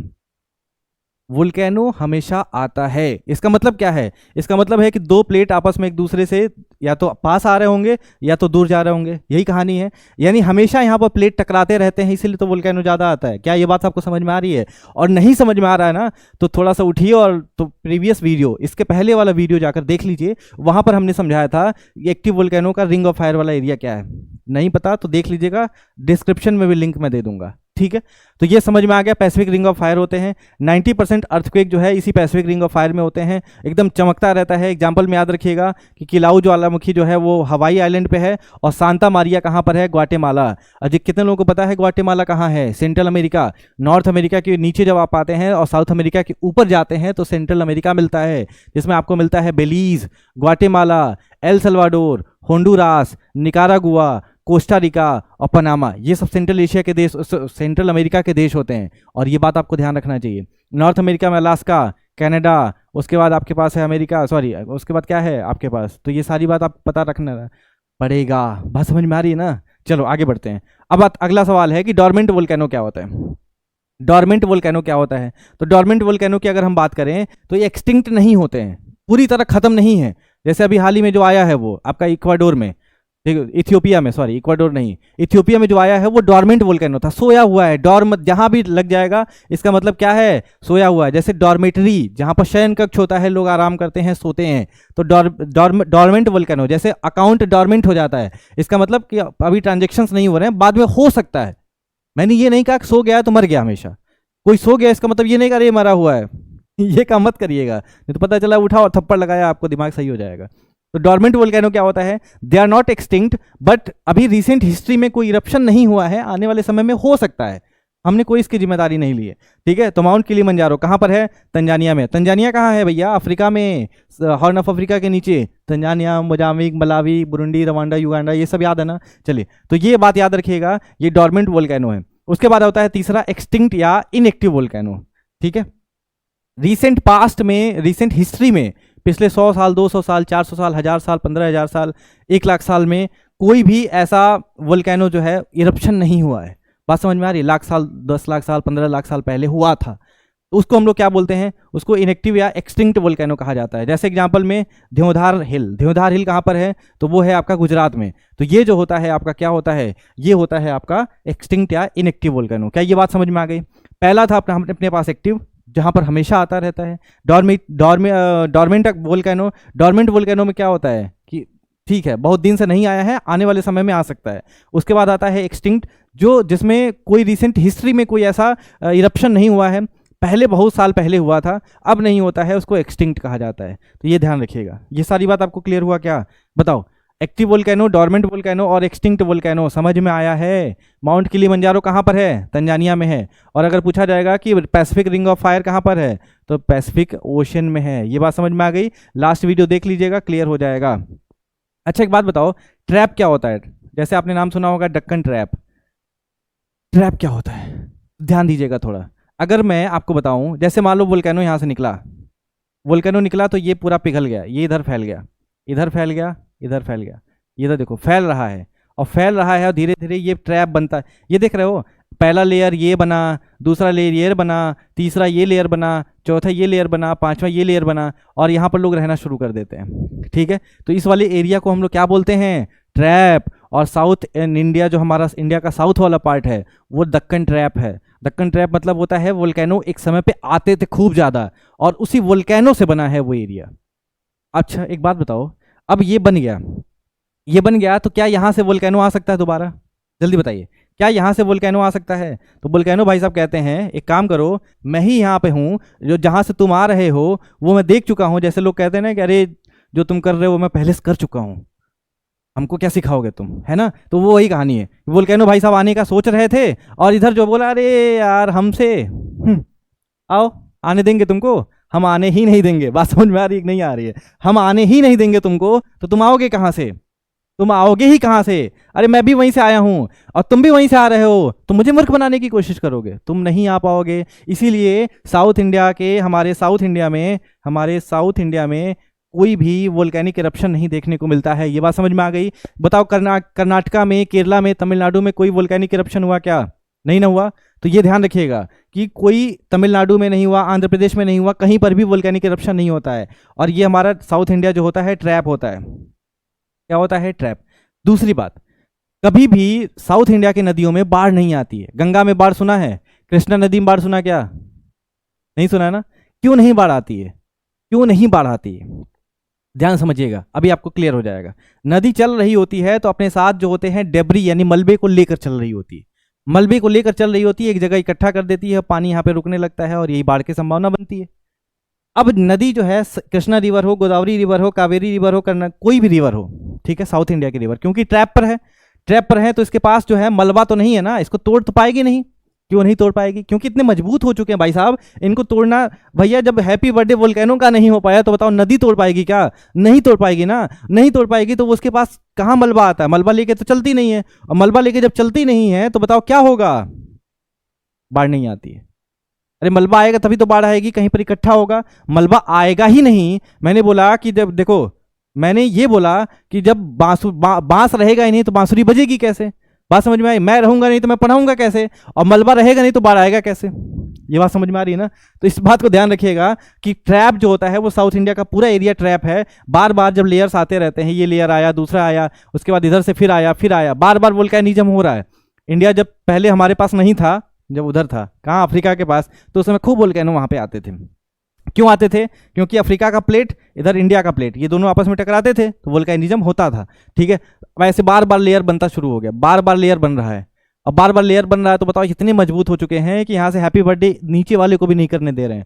वोल्केनो हमेशा आता है। इसका मतलब क्या है? इसका मतलब है कि 2 प्लेट आपस में एक दूसरे से या तो पास आ रहे होंगे या तो दूर जा रहे होंगे, यही कहानी है। यानी हमेशा यहाँ पर प्लेट टकराते रहते हैं, इसीलिए तो वोल्केनो ज़्यादा आता है। क्या ये बात आपको समझ में आ रही है? और नहीं समझ में आ रहा है ना, तो थोड़ा सा उठिए और तो प्रीवियस वीडियो, इसके पहले वाला वीडियो जाकर देख लीजिए, वहाँ पर हमने समझाया था एक्टिव वोल्केनो का रिंग ऑफ फायर वाला एरिया क्या है। नहीं पता तो देख लीजिएगा, डिस्क्रिप्शन में भी लिंक मैं दे दूंगा। ठीक है, तो ये समझ में आ गया, पैसिफिक रिंग ऑफ फायर होते हैं। 90% अर्थक्वेक जो है इसी पैसिफिक रिंग ऑफ फायर में होते हैं, एकदम चमकता रहता है। एग्जांपल में याद रखिएगा कि किलाउ ज्वालामुखी जो है वो हवाई आइलैंड पे है, और सांता मारिया कहाँ पर है? ग्वाटेमाला। अजय कितने लोगों को पता है ग्वाटेमाला कहाँ है? Central America. नॉर्थ अमेरिका के नीचे जब आप आते हैं और साउथ अमेरिका के ऊपर जाते हैं तो सेंट्रल अमेरिका मिलता है, जिसमें आपको मिलता है Belize, Guatemala, El Salvador, Honduras, Nicaragua, Costa Rica और पनामा। ये सब सेंट्रल एशिया के देश, सेंट्रल अमेरिका के देश होते हैं, और ये बात आपको ध्यान रखना चाहिए। नॉर्थ अमेरिका में अलास्का, कनाडा, उसके बाद आपके पास है अमेरिका, सॉरी उसके बाद क्या है आपके पास, तो ये सारी बात आप पता रखना पड़ेगा। बात समझ में आ रही है ना? चलो आगे बढ़ते हैं। अब अगला सवाल है कि डॉर्मेंट वोल्केनो क्या होता है? डॉर्मेंट वोल्केनो क्या होता है? तो डॉर्मेंट वोल्केनो की अगर हम बात करें तो ये एक्सटिंक्ट नहीं होते हैं, पूरी तरह खत्म नहीं है। जैसे अभी हाल ही में जो आया है वो आपका इक्वाडोर में, इथियोपिया में, सॉरी इक्वाडोर नहीं, इथियोपिया में जो आया है वो डॉर्मेंट वोल्केनो था, सोया हुआ है। डॉर्म जहां भी लग जाएगा इसका मतलब क्या है? सोया हुआ है। जैसे डॉर्मेटरी, जहां पर शयन कक्ष होता है, लोग आराम करते हैं, सोते हैं, तो डॉर्मेंट वोल्केनो। जैसे अकाउंट डॉर्मेंट हो जाता है, इसका मतलब कि अभी ट्रांजेक्शन्स नहीं हो रहे हैं, बाद में हो सकता है। मैंने ये नहीं कहा कि सो गया है तो मर गया हमेशा। कोई सो गया इसका मतलब ये नहीं कहा ये मरा हुआ है, ये काम मत करिएगा, नहीं तो पता चला उठा और थप्पड़ लगाया, आपको दिमाग सही हो जाएगा। तो डॉर्मेंट वोल्केनो क्या होता है? They are not extinct, but अभी रिसेंट हिस्ट्री में कोई इरप्शन नहीं हुआ है, आने वाले समय में हो सकता है, हमने कोई इसकी जिम्मेदारी नहीं ली है। ठीक है, तो माउंट किलिमंजारो कहाँ पर है? तंजानिया में। तंजानिया कहाँ है भैया? अफ्रीका में, हॉर्न ऑफ अफ्रीका के नीचे। Tanzania, Mozambique, Malawi, Burundi, Rwanda, Uganda, ये सब याद है ना? चलिए, तो ये बात याद रखिएगा, ये डॉर्मेंट वोल्केनो है। उसके बाद होता है तीसरा एक्सटिंक्ट या इनएक्टिव वोल्केनो। ठीक है, रिसेंट पास्ट में, रिसेंट हिस्ट्री में, पिछले 100 साल, 200 साल, 400 साल, 1000 साल, 15,000 साल, 1 लाख साल में कोई भी ऐसा वोल्केनो जो है इरप्शन नहीं हुआ है। बात समझ में आ रही है? लाख साल, 10 लाख साल, 15 लाख साल पहले हुआ था, तो उसको हम लोग क्या बोलते हैं? उसको इनएक्टिव या एक्सटिंक्ट वोल्केनो कहा जाता है। जैसे एग्जांपल में देवधार हिल। देवधार हिल कहाँ पर है? तो वो है आपका गुजरात में। तो ये जो होता है आपका क्या होता है? ये होता है आपका एक्सटिंक्ट या इनएक्टिव वोल्केनो। क्या ये बात समझ में आ गई? पहला था अपने पास एक्टिव, जहां पर हमेशा आता रहता है। Dormant volcano. डॉर्मेंट वोल्केनो में क्या होता है कि ठीक है, बहुत दिन से नहीं आया है, आने वाले समय में आ सकता है। उसके बाद आता है एक्सटिंक्ट, जो जिसमें कोई रिसेंट हिस्ट्री में कोई ऐसा इरप्शन नहीं हुआ है, पहले बहुत साल पहले हुआ था, अब नहीं होता है, उसको एक्सटिंक्ट कहा जाता है। तो ये ध्यान रखिएगा। ये सारी बात आपको क्लियर हुआ क्या? बताओ, एक्टिव वोल्केनो, डोरमेंट वोल्केनो और एक्सटिंक्ट वोल्केनो। समझ में आया है? माउंट किलिमंजारो कहाँ पर है? तंजानिया में है। और अगर पूछा जाएगा कि पैसिफिक रिंग ऑफ फायर कहाँ पर है, तो पैसिफिक ओशन में है। ये बात समझ में आ गई? लास्ट वीडियो देख लीजिएगा, क्लियर हो जाएगा। अच्छा एक बात बताओ, ट्रैप क्या होता है? जैसे आपने नाम सुना होगा डक्कन ट्रैप। ट्रैप क्या होता है? ध्यान दीजिएगा थोड़ा। अगर मैं आपको बताऊं, जैसे मान लो वोल्केनो यहाँ से निकला, वोल्केनो निकला तो ये पूरा पिघल गया, ये इधर फैल गया, इधर फैल गया, इधर फैल गया, ये इधर देखो फैल रहा है और फैल रहा है और धीरे धीरे ये ट्रैप बनता है। ये देख रहे हो, पहला लेयर ये बना, दूसरा लेयर ये बना, तीसरा ये लेयर बना, चौथा ये लेयर बना, पांचवा ये लेयर बना, और यहाँ पर लोग रहना शुरू कर देते हैं। ठीक है, तो इस वाले एरिया को हम लोग क्या बोलते हैं? ट्रैप। और साउथ इन इंडिया, जो हमारा इंडिया का साउथ वाला पार्ट है, वो दक्कन ट्रैप है। दक्कन ट्रैप मतलब होता है वोल्केनो एक समय पे आते थे खूब ज़्यादा, और उसी वोल्केनो से बना है वो एरिया। अच्छा एक बात बताओ, अब ये बन गया, ये बन गया, तो क्या यहाँ से वोल्केनो आ सकता है दोबारा? जल्दी बताइए, क्या यहाँ से वोल्केनो आ सकता है? तो वोल्केनो भाई साहब कहते हैं एक काम करो, मैं ही यहाँ पे हूँ, जो जहाँ से तुम आ रहे हो वो मैं देख चुका हूँ। जैसे लोग कहते हैं ना कि अरे जो तुम कर रहे हो वो मैं पहले से कर चुका हूँ, हमको क्या सिखाओगे तुम, है ना? तो वो वही कहानी है। वोल्केनो भाई साहब आने का सोच रहे थे, और इधर जो बोला अरे यार हमसे आओ, आने देंगे तुमको? हम आने ही नहीं देंगे। बात समझ में आ रही है कि नहीं आ रही है? हम आने ही नहीं देंगे तुमको, तो तुम आओगे कहाँ से? तुम आओगे ही कहाँ से? अरे मैं भी वहीं से आया हूँ और तुम भी वहीं से आ रहे हो, तो मुझे मूर्ख बनाने की कोशिश करोगे, तुम नहीं आ पाओगे। इसीलिए साउथ इंडिया के, हमारे साउथ इंडिया में कोई भी वोल्केनिक इरप्शन नहीं देखने को मिलता है। ये बात समझ में आ गई? बताओ, कर्नाटका में, केरला में, तमिलनाडु में कोई वोल्केनिक इरप्शन हुआ क्या? नहीं ना हुआ। तो ये ध्यान रखिएगा कि कोई तमिलनाडु में नहीं हुआ, आंध्र प्रदेश में नहीं हुआ, कहीं पर भी वोल्केनिक इरप्शन नहीं होता है। और ये हमारा साउथ इंडिया जो होता है ट्रैप होता है। क्या होता है? ट्रैप। दूसरी बात, कभी भी साउथ इंडिया की नदियों में बाढ़ नहीं आती है। गंगा में बाढ़ सुना है? कृष्णा नदी में बाढ़ सुना क्या? नहीं सुना है ना? क्यों नहीं बाढ़ आती है? क्यों नहीं बाढ़ आती है? ध्यान समझिएगा, अभी आपको क्लियर हो जाएगा। नदी चल रही होती है तो अपने साथ जो होते हैं डेब्री यानी मलबे को लेकर चल रही होती है। मलबे को लेकर चल रही होती है, एक जगह इकट्ठा कर देती है, पानी यहाँ पे रुकने लगता है और यही बाढ़ की संभावना बनती है। अब नदी जो है, कृष्णा रिवर हो, गोदावरी रिवर हो, कावेरी रिवर हो, कोई भी रिवर हो, ठीक है, साउथ इंडिया की रिवर, क्योंकि ट्रैप पर है, ट्रैप पर है तो इसके पास जो है मलबा तो नहीं है ना, इसको तोड़ तो पाएगी नहीं। क्यों नहीं तोड़ पाएगी? क्योंकि इतने मजबूत हो चुके हैं भाई साहब, इनको तोड़ना। भैया जब हैप्पी बर्थडे वोल्केनो का नहीं हो पाया तो बताओ नदी तोड़ पाएगी क्या? नहीं तोड़ पाएगी ना। नहीं तोड़ पाएगी तो उसके पास कहाँ मलबा आता है? मलबा लेके तो चलती नहीं है, और मलबा लेके जब चलती नहीं है तो बताओ क्या होगा? बाढ़ नहीं आती है। अरे मलबा आएगा तभी तो बाढ़ आएगी, कहीं पर इकट्ठा होगा, मलबा आएगा ही नहीं। मैंने बोला कि जब देखो, मैंने ये बोला कि जब बांस रहेगा ही नहीं तो बांसुरी बजेगी कैसे? बात समझ में आई? मैं रहूंगा नहीं तो मैं पढ़ाऊंगा कैसे? और मलबा रहेगा नहीं तो बाढ़ आएगा कैसे? ये बात समझ में आ रही है ना? तो इस बात को ध्यान रखिएगा कि ट्रैप जो होता है वो साउथ इंडिया का पूरा एरिया ट्रैप है। बार बार जब लेयर्स आते रहते हैं, ये लेयर आया, दूसरा आया, उसके बाद इधर से फिर आया, फिर आया, बार बार वोल्केनिज्म हो रहा है। इंडिया जब पहले हमारे पास नहीं था, जब उधर था, कहाँ, अफ्रीका के पास, तो उस समय खूब वोल्केनो वहाँ पे आते थे। क्यों आते थे? क्योंकि अफ्रीका का प्लेट, इधर इंडिया का प्लेट, ये दोनों आपस में टकराते थे तो वोल्केनिज्म होता था। ठीक है, वैसे बार बार लेयर बनता शुरू हो गया, बार बार लेयर बन रहा है। अब बार बार लेयर बन रहा है तो बताओ इतने मजबूत हो चुके हैं कि यहाँ से हैप्पी बर्थडे नीचे वाले को भी नहीं करने दे रहे हैं।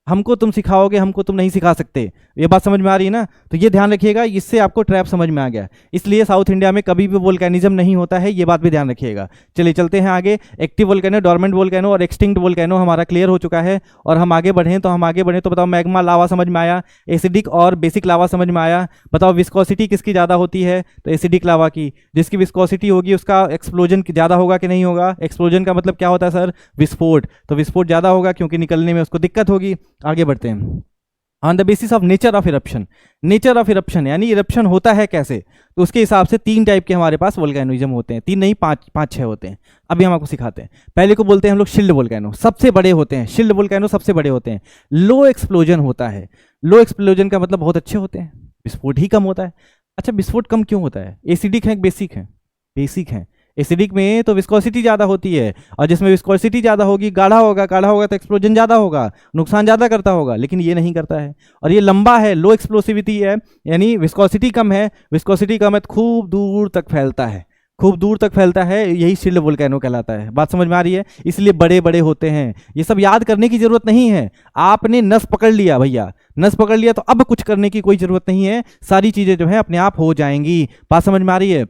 हमको तुम सिखाओगे, हमको तुम नहीं सिखा सकते। ये बात समझ में आ रही है ना? तो ये ध्यान रखिएगा, इससे आपको ट्रैप समझ में आ गया। इसलिए साउथ इंडिया में कभी भी वोल्केनिज्म नहीं होता है, ये बात भी ध्यान रखिएगा। चलिए चलते हैं आगे। एक्टिव वोल्केनो, डोरमेंट वोल्केनो और एक्सटिंक्ट वोल्केनो हमारा क्लियर हो चुका है। और हम आगे बढ़ें तो बताओ, मैग्मा लावा समझ में आया, एसिडिक और बेसिक लावा समझ में आया। बताओ विस्कोसिटी किसकी ज़्यादा होती है? तो एसिडिक लावा की। जिसकी विस्कोसिटी होगी उसका एक्सप्लोजन ज़्यादा होगा कि नहीं होगा? एक्सप्लोजन का मतलब क्या होता है सर? विस्फोट। तो विस्फोट ज़्यादा होगा क्योंकि निकलने में उसको दिक्कत होगी। आगे बढ़ते हैं। On the basis of nature of eruption, nature of eruption यानी इरप्शन होता है कैसे, तो उसके हिसाब से 3 टाइप के हमारे पास वोल्केनिज्म होते हैं। 3 नहीं, 5-6 होते हैं। अभी हम आपको सिखाते हैं। पहले को बोलते हैं हम लोग शिल्ड वोल्केनो, सबसे बड़े होते हैं। शिल्ड वोल्केनो सबसे बड़े होते हैं। लो एक्सप्लोजन होता है। लो एक्सप्लोजन का मतलब बहुत अच्छे होते हैं, विस्फोट ही कम होता है। अच्छा, विस्फोट कम क्यों होता है? एसिडिक है, बेसिक है? बेसिक है। एसिडिक में तो विस्कोसिटी ज़्यादा होती है, और जिसमें विस्कोसिटी ज़्यादा होगी, गाढ़ा होगा, गाढ़ा होगा तो एक्सप्लोजन ज़्यादा होगा, नुकसान ज़्यादा करता होगा। लेकिन ये नहीं करता है, और ये लंबा है, लो एक्सप्लोसिविटी है, यानी विस्कोसिटी कम है। विस्कोसिटी कम है तो खूब दूर तक फैलता है, खूब दूर तक फैलता है, यही शील्ड वोल्केनो कहलाता है। बात समझ में आ रही है? इसलिए बड़े बड़े होते हैं। ये सब याद करने की जरूरत नहीं है, आपने नस पकड़ लिया भैया, नस पकड़ लिया तो अब कुछ करने की कोई जरूरत नहीं है, सारी चीजें जो है अपने आप हो जाएंगी। बात समझ में आ रही है?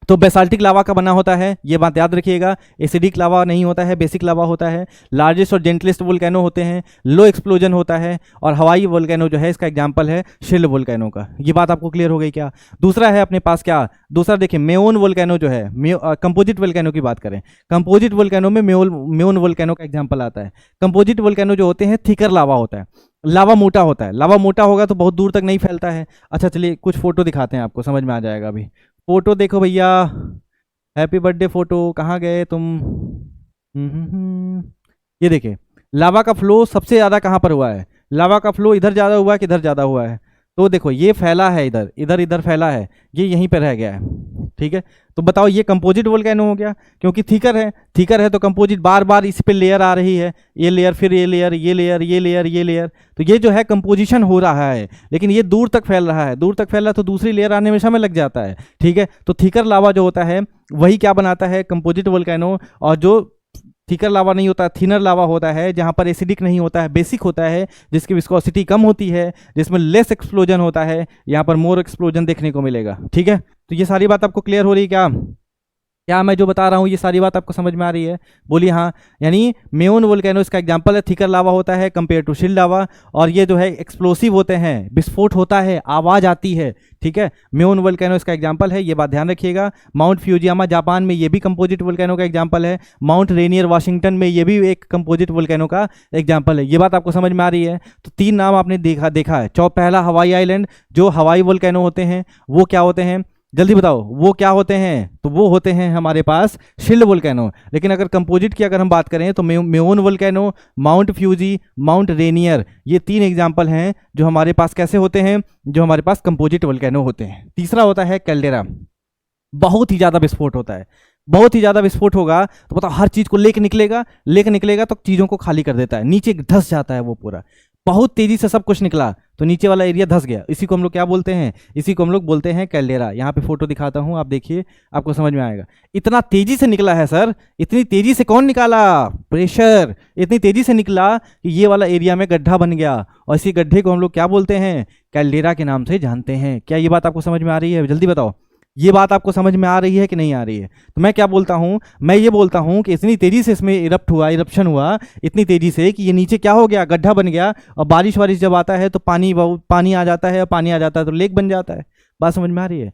तो बेसाल्टिक लावा का बना होता है, ये बात याद रखिएगा। एसिडिक लावा नहीं होता है, बेसिक लावा होता है। लार्जेस्ट और जेंटलेस्ट वोल्केनो होते हैं, लो एक्सप्लोजन होता है। और हवाई वोल्केनो जो है इसका एग्जांपल है शील्ड वोल्केनो का। ये बात आपको क्लियर हो गई क्या? दूसरा है अपने पास क्या, दूसरा देखिए मेओन वोल्केनो जो है, कंपोजिट वोल्केनो की बात करें, कंपोजिट वोल्केनो में मेओन वोल्केनो का एग्जाम्पल आता है। कंपोजिट वोल्केनो जो होते हैं थिकर लावा होता है, लावा मोटा होता है। लावा मोटा होगा तो बहुत दूर तक नहीं फैलता है। अच्छा चलिए कुछ फोटो दिखाते हैं, आपको समझ में आ जाएगा अभी। फोटो देखो भैया, हैप्पी बर्थडे फोटो, कहाँ गए तुम? ये देखिए लावा का फ्लो सबसे ज़्यादा कहाँ पर हुआ है, लावा का फ्लो इधर ज़्यादा हुआ है कि इधर ज़्यादा हुआ है? तो देखो ये फैला है इधर, इधर इधर फैला है, ये यहीं पर रह गया है। ठीक है, तो बताओ ये कंपोजिट वोल्केनो हो गया, क्योंकि थिकर है, थिकर है तो कंपोजिट बार बार इस पे लेयर आ रही है, ये लेयर फिर ये लेयर, ये लेयर, ये लेयर, ये लेयर, तो ये जो है कंपोजिशन हो रहा है। लेकिन ये दूर तक फैल रहा है, दूर तक फैल रहा है तो दूसरी लेयर आने में समय लग जाता है। ठीक है, तो थिकर लावा जो होता है वही क्या बनाता है, कंपोजिट वोल्केनो। और जो थिकर लावा नहीं होता, थिनर लावा होता है, जहां पर एसिडिक नहीं होता है, बेसिक होता है, जिसकी विस्कोसिटी कम होती है, जिसमें लेस एक्सप्लोजन होता है, यहाँ पर मोर एक्सप्लोजन देखने को मिलेगा। ठीक है, तो ये सारी बात आपको क्लियर हो रही है क्या? क्या मैं जो बता रहा हूँ ये सारी बात आपको समझ में आ रही है? बोलिए हाँ। यानी मेओन वोल्केनो इसका एग्जांपल है, थिकर लावा होता है कंपेयर टू शील्ड लावा, और ये जो है एक्सप्लोसिव होते हैं, विस्फोट होता है, आवाज आती है। ठीक है, मेओन वोल्केनो इसका एग्जांपल है, ये बात ध्यान रखिएगा। माउंट फ्यूजियामा जापान में ये भी कंपोजिट वोल्केनो का एग्जांपल है। माउंट रेनियर वाशिंगटन में ये भी एक कंपोजिट वोल्केनो का एग्जांपल है। ये बात आपको समझ में आ रही है? तो तीन नाम आपने देखा है। पहला हवाई आइलैंड, जो हवाई वोल्केनो होते हैं वो क्या होते हैं, जल्दी बताओ वो क्या होते हैं? तो वो होते हैं हमारे पास शील्ड वोल्केनो। लेकिन अगर कंपोजिट की अगर हम बात करें तो Mayon volcano, Mount Fuji, Mount Rainier, ये तीन एग्जांपल हैं जो हमारे पास कैसे होते हैं, जो हमारे पास कंपोजिट वोल्केनो होते हैं। तीसरा होता है कैल्डेरा, बहुत ही ज़्यादा विस्फोट होता है, बहुत ही ज़्यादा विस्फोट होगा तो बताओ हर चीज़ को लेके निकलेगा तो चीज़ों को खाली कर देता है, नीचे धंस जाता है वो पूरा। बहुत तेजी से सब कुछ निकला तो नीचे वाला एरिया धंस गया, इसी को हम लोग क्या बोलते हैं, इसी को हम लोग बोलते हैं कैल्डेरा। यहाँ पे फोटो दिखाता हूँ, आप देखिए आपको समझ में आएगा। इतना तेजी से निकला है सर, इतनी तेजी से कौन निकाला? प्रेशर, इतनी तेजी से निकला कि ये वाला एरिया में गड्ढा बन गया, और इसी गड्ढे को हम लोग क्या बोलते हैं, कैल्डेरा के नाम से जानते हैं। क्या ये बात आपको समझ में आ रही है? जल्दी बताओ, ये बात आपको समझ में आ रही है कि नहीं आ रही है? तो मैं क्या बोलता हूं, मैं ये बोलता हूं कि इतनी तेजी से इसमें इरप्शन हुआ, इतनी तेजी से कि ये नीचे क्या हो गया, गड्ढा बन गया। और बारिश जब आता है तो पानी आ जाता है, और पानी आ जाता है तो लेक बन जाता है। बात समझ में आ रही है?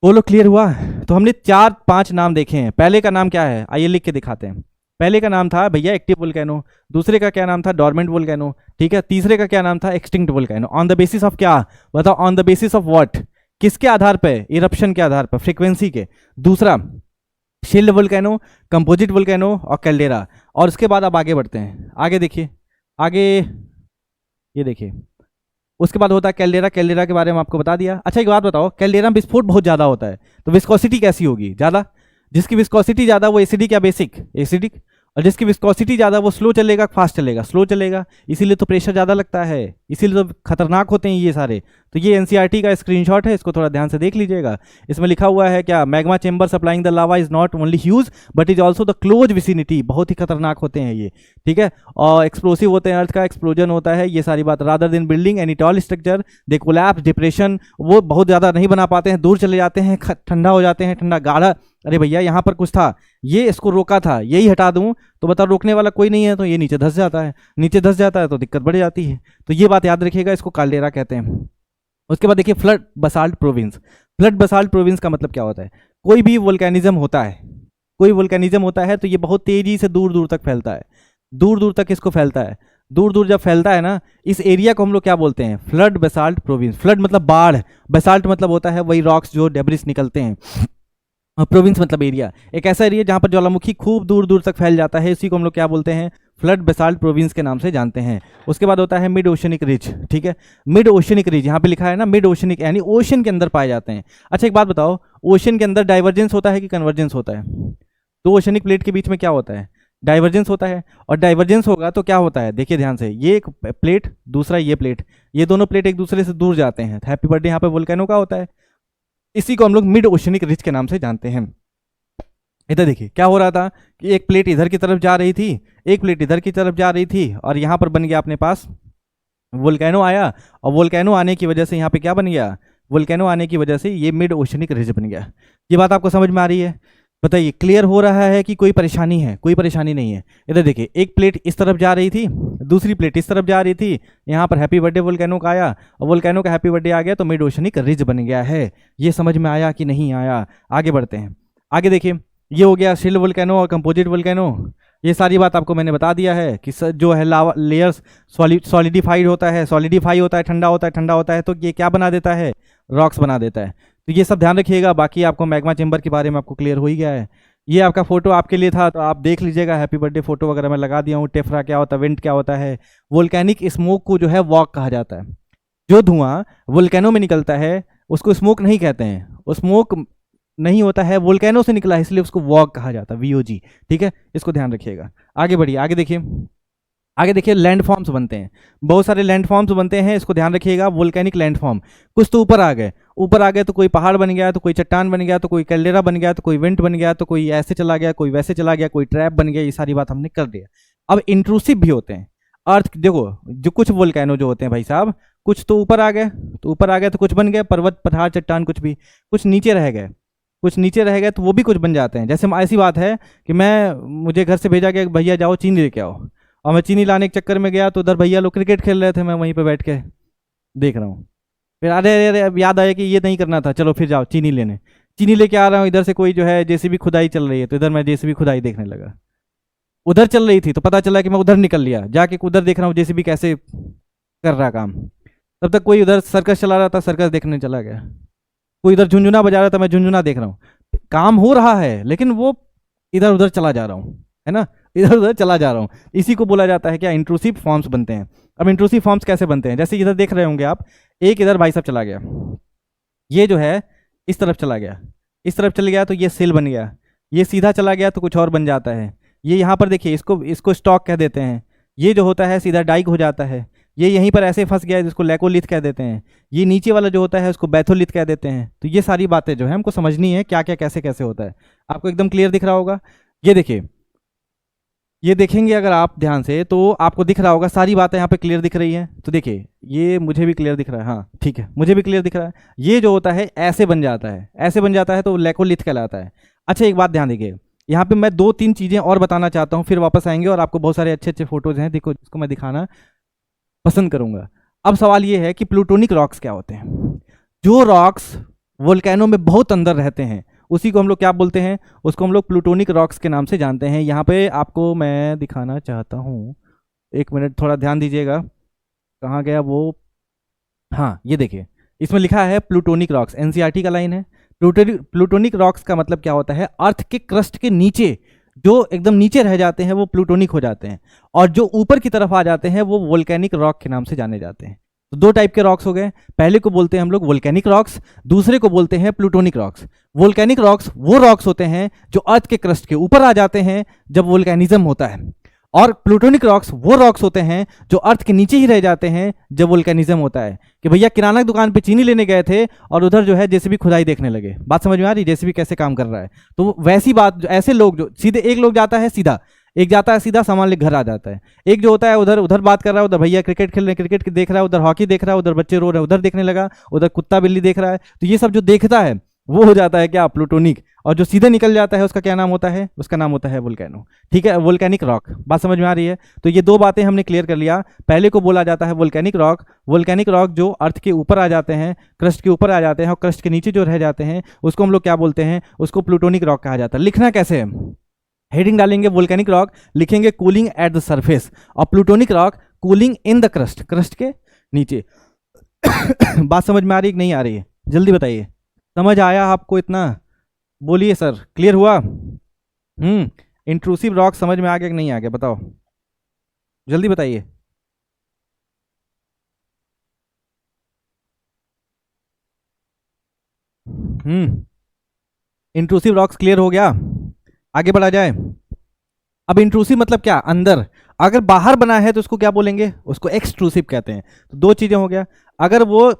बोलो क्लियर हुआ? तो हमने 4-5 नाम देखे हैं। पहले का नाम क्या है, आइए लिख के दिखाते हैं। पहले का नाम था भैया एक्टिव वोल्केनो, दूसरे का क्या नाम था, डोरमेंट वोल्केनो। ठीक है, तीसरे का क्या नाम था, extinct volcano. On the basis of क्या बताओ, on the basis of what, किसके आधार पे, इरप्शन के आधार पर, फ्रीक्वेंसी के। दूसरा शील्ड वोल्केनो, कंपोजिट वोल्केनो और कैल्डेरा। और उसके बाद आप आगे बढ़ते हैं, आगे देखिए, आगे ये देखिए, उसके बाद होता है कैल्डेरा। कैल्डेरा के बारे में आपको बता दिया। अच्छा एक बात बताओ, कैल्डेरा में विस्फोट बहुत ज्यादा होता है तो विस्कोसिटी कैसी होगी, ज्यादा? जिसकी विस्कोसिटी ज्यादा वो एसिडिक या बेसिक, एसिडिक। और जिसकी विस्कोसिटी ज़्यादा वो स्लो चलेगा, फास्ट चलेगा, स्लो चलेगा। इसीलिए तो प्रेशर ज़्यादा लगता है, इसीलिए तो खतरनाक होते हैं ये सारे। तो ये एनसीईआरटी का स्क्रीनशॉट है, इसको थोड़ा ध्यान से देख लीजिएगा। इसमें लिखा हुआ है क्या, magma chamber supplying the lava is not only huge but is also the close vicinity. बहुत ही खतरनाक होते हैं ये, ठीक है। और एक्सप्लोसिव होते हैं, अर्थ का एक्सप्लोजन होता है, ये सारी बात। Rather than building any tall structure they collapse, depression, वो बहुत ज़्यादा नहीं बना पाते हैं, दूर चले जाते हैं, ठंडा हो जाते हैं, ठंडा गाढ़ा। अरे भैया यहाँ पर कुछ था, ये इसको रोका था, यही हटा दूं तो बताओ रोकने वाला कोई नहीं है, तो ये नीचे धंस जाता है, नीचे धंस जाता है तो दिक्कत बढ़ जाती है। तो ये बात याद रखिएगा, इसको कैल्डेरा कहते हैं। उसके बाद देखिए flood basalt province. Flood basalt province का मतलब क्या होता है, कोई भी वोल्केनिज्म होता है, कोई वोल्केनिज्म होता है तो ये बहुत तेजी से दूर दूर तक फैलता है, दूर दूर तक इसको फैलता है। दूर दूर जब फैलता है ना, इस एरिया को हम लोग क्या बोलते हैं, फ्लड बसाल्ट प्रोविंस। फ्लड मतलब बाढ़, बसाल्ट मतलब होता है वही रॉक्स जो डेब्रिस निकलते हैं, प्रोविंस मतलब एरिया, एक ऐसा एरिया जहां पर ज्वालामुखी खूब दूर दूर तक फैल जाता है, इसी को हम लोग क्या बोलते हैं, फ्लड बेसाल्ट प्रोविंस के नाम से जानते हैं। उसके बाद होता है मिड ओशनिक रिज, ठीक है। मिड ओशनिक रिज यहाँ पे लिखा है ना, मिड ओशनिक यानी ओशन के अंदर पाए जाते हैं। अच्छा एक बात बताओ, ओशन के अंदर डाइवर्जेंस होता है कि कन्वर्जेंस होता है? तो ओशनिक प्लेट के बीच में क्या होता है, डाइवर्जेंस होता है। और डाइवर्जेंस होगा तो क्या होता है, देखिए ध्यान से, ये एक प्लेट, दूसरा ये प्लेट, ये दोनों प्लेट एक दूसरे से दूर जाते हैं। हैप्पी बर्थडे यहाँ पे वोल्केनो का होता है, इसी को हम लोग मिड ओशनिक रिज के नाम से जानते हैं। इधर देखिए क्या हो रहा था कि एक प्लेट इधर की तरफ जा रही थी, एक प्लेट इधर की तरफ जा रही थी, और यहाँ पर बन गया अपने पास वोल्केनो आया, और वोल्केनो आने की वजह से यहाँ पे क्या बन गया, वोल्केनो आने की वजह से ये मिड ओशनिक रिज बन गया। ये बात आपको समझ में आ रही है? बताइए, क्लियर हो रहा है कि कोई परेशानी है? कोई परेशानी नहीं है। इधर देखिए, एक प्लेट इस तरफ जा रही थी, दूसरी प्लेट इस तरफ जा रही थी, यहाँ पर हैप्पी बर्थडे वोल्केनो का आया, और वोल्केनो का हैप्पी बर्थडे आ गया तो मिड ओशनिक रिज बन गया है। ये समझ में आया कि नहीं आया? आगे बढ़ते हैं। आगे देखिए, ये हो गया शिल्ड वोल्केनो और कंपोजिट वोल्केनो। ये सारी बात आपको मैंने बता दिया है कि जो है लावा लेयर्स सॉलिडिफाइड होता है, सॉलिडिफाई होता है, ठंडा होता है, ठंडा होता है, तो ये क्या बना देता है, रॉक्स बना देता है। तो ये सब ध्यान रखिएगा। बाकी आपको मैग्मा चेंबर के बारे में आपको क्लियर हो ही गया है। ये आपका फोटो आपके लिए था, तो आप देख लीजिएगा। हैप्पी बर्थडे फोटो वगैरह मैं लगा दिया हूँ। टेफ्रा क्या होता है, वेंट क्या होता है। वोल्केनिक स्मोक को जो है वॉक कहा जाता है। जो धुआं वोल्केनो में निकलता है उसको स्मोक नहीं कहते हैं, वो स्मोक नहीं होता है, वोल्केनो से निकला है इसलिए उसको वॉग कहा जाता है, VOG। ठीक है, इसको ध्यान रखिएगा। आगे बढ़िए, आगे देखिए, आगे देखिए लैंड फॉर्म्स बनते हैं, बहुत सारे लैंड फॉर्म्स बनते हैं, इसको ध्यान रखिएगा। वोल्केनिक लैंड फॉर्म, कुछ तो ऊपर आ गए, ऊपर आ गए तो कोई पहाड़ बन गया, तो कोई चट्टान बन गया, तो कोई कैल्डेरा बन गया, तो कोई वेंट बन गया, तो कोई ऐसे चला गया, कोई वैसे चला गया, कोई ट्रैप बन गया। ये सारी बात हमने कर दिया। अब इंट्रूसिव भी होते हैं अर्थ। देखो, जो कुछ वोल्केनो जो होते हैं भाई साहब, कुछ तो ऊपर आ गए, तो ऊपर आ गए तो कुछ बन गए, पर्वत, पहाड़, चट्टान, कुछ भी। कुछ नीचे रह गए, कुछ नीचे रह गए तो वो भी कुछ बन जाते हैं। जैसे ऐसी बात है कि मुझे घर से भेजा गया कि भैया जाओ चीनी लेके आओ, और मैं चीनी लाने के चक्कर में गया तो उधर भैया लोग क्रिकेट खेल रहे थे, मैं वहीं पे बैठ के देख रहा हूँ। फिर अरे अरे अब याद आया कि ये नहीं करना था, चलो फिर जाओ चीनी लेने। चीनी लेके आ रहा हूँ, इधर से कोई जो है JCB खुदाई चल रही है, तो इधर मैं JCB खुदाई देखने लगा। उधर चल रही थी तो पता चला कि मैं उधर निकल लिया, जाके उधर देख रहा हूँ JCB कैसे कर रहा काम। तब तक कोई उधर सर्कस चला रहा था, सर्कस देखने चला गया। कोई इधर झुंझुना बजा रहा था, मैं झुंझुना देख रहा हूँ। काम हो रहा है लेकिन वो इधर उधर चला जा रहा हूँ, है ना, इधर उधर चला जा रहा हूँ। इसी को बोला जाता है क्या, इंट्रूसिव फॉर्म्स बनते हैं। अब इंट्रूसिव फॉर्म्स कैसे बनते हैं, जैसे इधर देख रहे होंगे आप, एक इधर भाई साहब चला गया, ये जो है इस तरफ चला गया, इस तरफ चल गया तो ये सेल बन गया, ये सीधा चला गया तो कुछ और बन जाता है। ये यहाँ पर देखिए, इसको स्टॉक कह देते हैं। ये जो होता है सीधा डाइक हो जाता है। ये यहीं पर ऐसे फंस गया है जिसको लैकोलिथ कह देते हैं। ये नीचे वाला जो होता है उसको बैथोलिथ कह देते हैं। तो ये सारी बातें जो है हमको समझनी है, क्या क्या कैसे कैसे होता है। आपको एकदम क्लियर दिख रहा होगा। ये देखिए, ये देखेंगे अगर आप ध्यान से तो आपको दिख रहा होगा, सारी बातें यहाँ पे क्लियर दिख रही हैं। तो देखिए, ये मुझे भी क्लियर दिख रहा है, हाँ ठीक है, मुझे भी क्लियर दिख रहा है। ये जो होता है ऐसे बन जाता है, ऐसे बन जाता है तो लैकोलिथ कहलाता है। अच्छा, एक बात ध्यान दीजिए, यहाँ पे मैं 2-3 चीज़ें और बताना चाहता हूँ, फिर वापस आएंगे और आपको बहुत सारे अच्छे अच्छे फोटोज हैं, देखो जिसको मैं दिखाना पसंद करूंगा। अब सवाल ये है कि प्लूटोनिक रॉक्स क्या होते हैं। जो रॉक्स वोल्केनो में बहुत अंदर रहते हैं उसी को हम लोग क्या बोलते हैं, उसको हम लोग प्लूटोनिक रॉक्स के नाम से जानते हैं। यहाँ पे आपको मैं दिखाना चाहता हूँ, एक मिनट थोड़ा ध्यान दीजिएगा, कहाँ गया वो, हाँ ये देखिए, इसमें लिखा है प्लूटोनिक रॉक्स, NCERT का लाइन है। प्लूटोनिक रॉक्स का मतलब क्या होता है, अर्थ के क्रस्ट के नीचे जो एकदम नीचे रह जाते हैं वो प्लूटोनिक हो जाते हैं, और जो ऊपर की तरफ आ जाते हैं वो वोल्केनिक रॉक के नाम से जाने जाते हैं। तो 2 टाइप के रॉक्स हो गए, पहले को बोलते हैं हम लोग वोल्केनिक रॉक्स, दूसरे को बोलते हैं प्लूटोनिक रॉक्स। वोल्केनिक रॉक्स वो रॉक्स होते हैं जो अर्थ के क्रस्ट के ऊपर आ जाते हैं जब वोल्केनिज्म होता है, और प्लूटोनिक रॉक्स वो रॉक्स होते हैं जो अर्थ के नीचे ही रह जाते हैं जब वोल्केनिज्म होता है। कि भैया किराना दुकान पे चीनी लेने गए थे और उधर जो है JCB खुदाई देखने लगे। बात समझ में आ रही, JCB कैसे काम कर रहा है। तो वैसी बात, ऐसे लोग जो सीधे, एक लोग जाता है सीधा, एक जाता है सीधा सामान लेकर घर आ जाता है, एक जो होता है उधर उधर बात कर रहा है, उधर भैया क्रिकेट खेल रहे हैं, क्रिकेट देख रहा है, उधर हॉकी देख रहा है, उधर बच्चे रो रहे हैं उधर देखने लगा, उधर कुत्ता बिल्ली देख रहा है। तो ये सब जो देखता है वो हो जाता है क्या, प्लूटोनिक। और जो सीधे निकल जाता है उसका क्या नाम होता है, उसका नाम होता है वोल्केनो। ठीक है, वोल्केनिक रॉक। बात समझ में आ रही है। तो ये 2 बातें हमने क्लियर कर लिया। पहले को बोला जाता है वोल्केनिक रॉक। वोल्केनिक रॉक जो अर्थ के ऊपर आ जाते हैं, क्रस्ट के ऊपर आ जाते हैं, और क्रस्ट के नीचे जो रह जाते हैं उसको हम लोग क्या बोलते हैं, उसको प्लूटोनिक रॉक कहा जाता है। लिखना कैसे है, हेडिंग डालेंगे वोल्केनिक रॉक, लिखेंगे कूलिंग एट द सरफेस, और plutonic rock cooling in the crust, crust के नीचे। बात समझ में आ रही है कि नहीं आ रही है, जल्दी बताइए। समझ आया आपको इतना, बोलिए सर, क्लियर हुआ। इंट्रूसिव रॉक समझ में आ गया कि नहीं आ गया, बताओ जल्दी बताइए। इंट्रूसिव रॉक्स क्लियर हो गया, आगे बढ़ा जाए। अब इंट्रूसिव मतलब क्या, अंदर। अगर बाहर बना है तो उसको क्या बोलेंगे, उसको एक्सट्रूसिव कहते हैं। तो 2 चीजें हो गया, अगर वो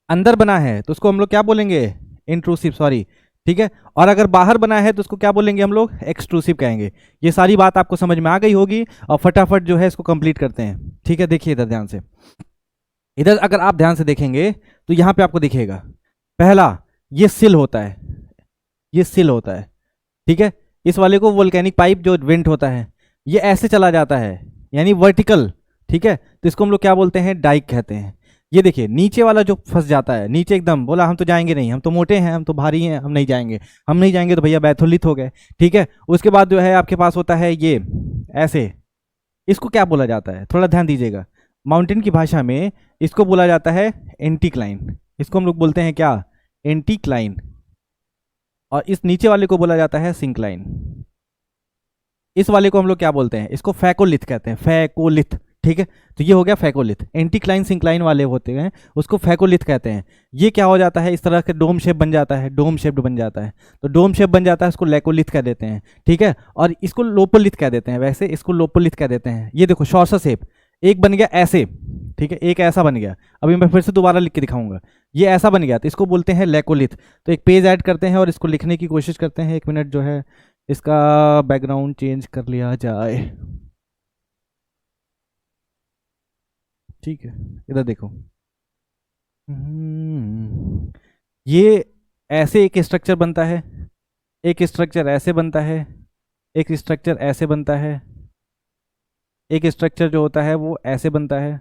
अंदर बना है तो उसको हम लोग क्या बोलेंगे, इंट्रूसिव, सॉरी, ठीक है। और अगर बाहर बना है तो उसको क्या बोलेंगे हम लोग, एक्सट्रूसिव कहेंगे। ये सारी बात आपको समझ में आ गई होगी और फटाफट जो है इसको कंप्लीट करते हैं, ठीक है। देखिए इधर ध्यान से, इधर अगर आप ध्यान से देखेंगे तो यहाँ पे आपको दिखेगा, पहला ये सिल होता है, ये सिल होता है, ठीक है। इस वाले को वोल्केनिक पाइप जो वेंट होता है ये ऐसे चला जाता है, यानी वर्टिकल, ठीक है। तो इसको हम लोग क्या बोलते हैं, डाइक कहते हैं। ये देखिए नीचे वाला जो फंस जाता है, नीचे एकदम बोला हम तो जाएंगे नहीं, हम तो मोटे हैं, हम तो भारी हैं, हम नहीं जाएंगे, हम नहीं जाएंगे तो भैया बैथोलिथ हो गए, ठीक है। उसके बाद जो है आपके पास होता है ये ऐसे, इसको क्या बोला जाता है, थोड़ा ध्यान दीजिएगा। माउंटेन की भाषा में इसको बोला जाता है एंटीक्लाइन, इसको हम लोग बोलते हैं क्या, एंटीक्लाइन। और इस नीचे वाले को बोला जाता है सिंक्लाइन। इस वाले को हम लोग क्या बोलते हैं, इसको फैकोलिथ कहते हैं, फैकोलिथ, ठीक है। तो ये हो गया फैकोलिथ। एंटीक्लाइन सिंक्लाइन वाले होते हैं उसको फैकोलिथ कहते हैं। ये क्या हो जाता है, इस तरह के डोम शेप बन जाता है, डोम शेप्ड बन जाता है। तो डोम शेप बन जाता है, उसको लैकोलिथ कह देते हैं, ठीक है। और इसको लोपोलिथ कह देते हैं, वैसे इसको लोपोलिथ कह देते हैं। ये देखो शॉर्ट सा शेप, एक बन गया ऐसे, ठीक है, एक ऐसा बन गया। अभी मैं फिर से दोबारा लिख के दिखाऊंगा, ये ऐसा बन गया तो इसको बोलते हैं लैकोलिथ। तो एक पेज ऐड करते हैं और इसको लिखने की कोशिश करते हैं। एक मिनट जो है इसका बैकग्राउंड चेंज कर लिया जाए, ठीक है। इधर देखो, ये ऐसे एक स्ट्रक्चर बनता है, एक स्ट्रक्चर ऐसे बनता है, एक स्ट्रक्चर ऐसे बनता है, एक स्ट्रक्चर जो होता है वो ऐसे बनता है,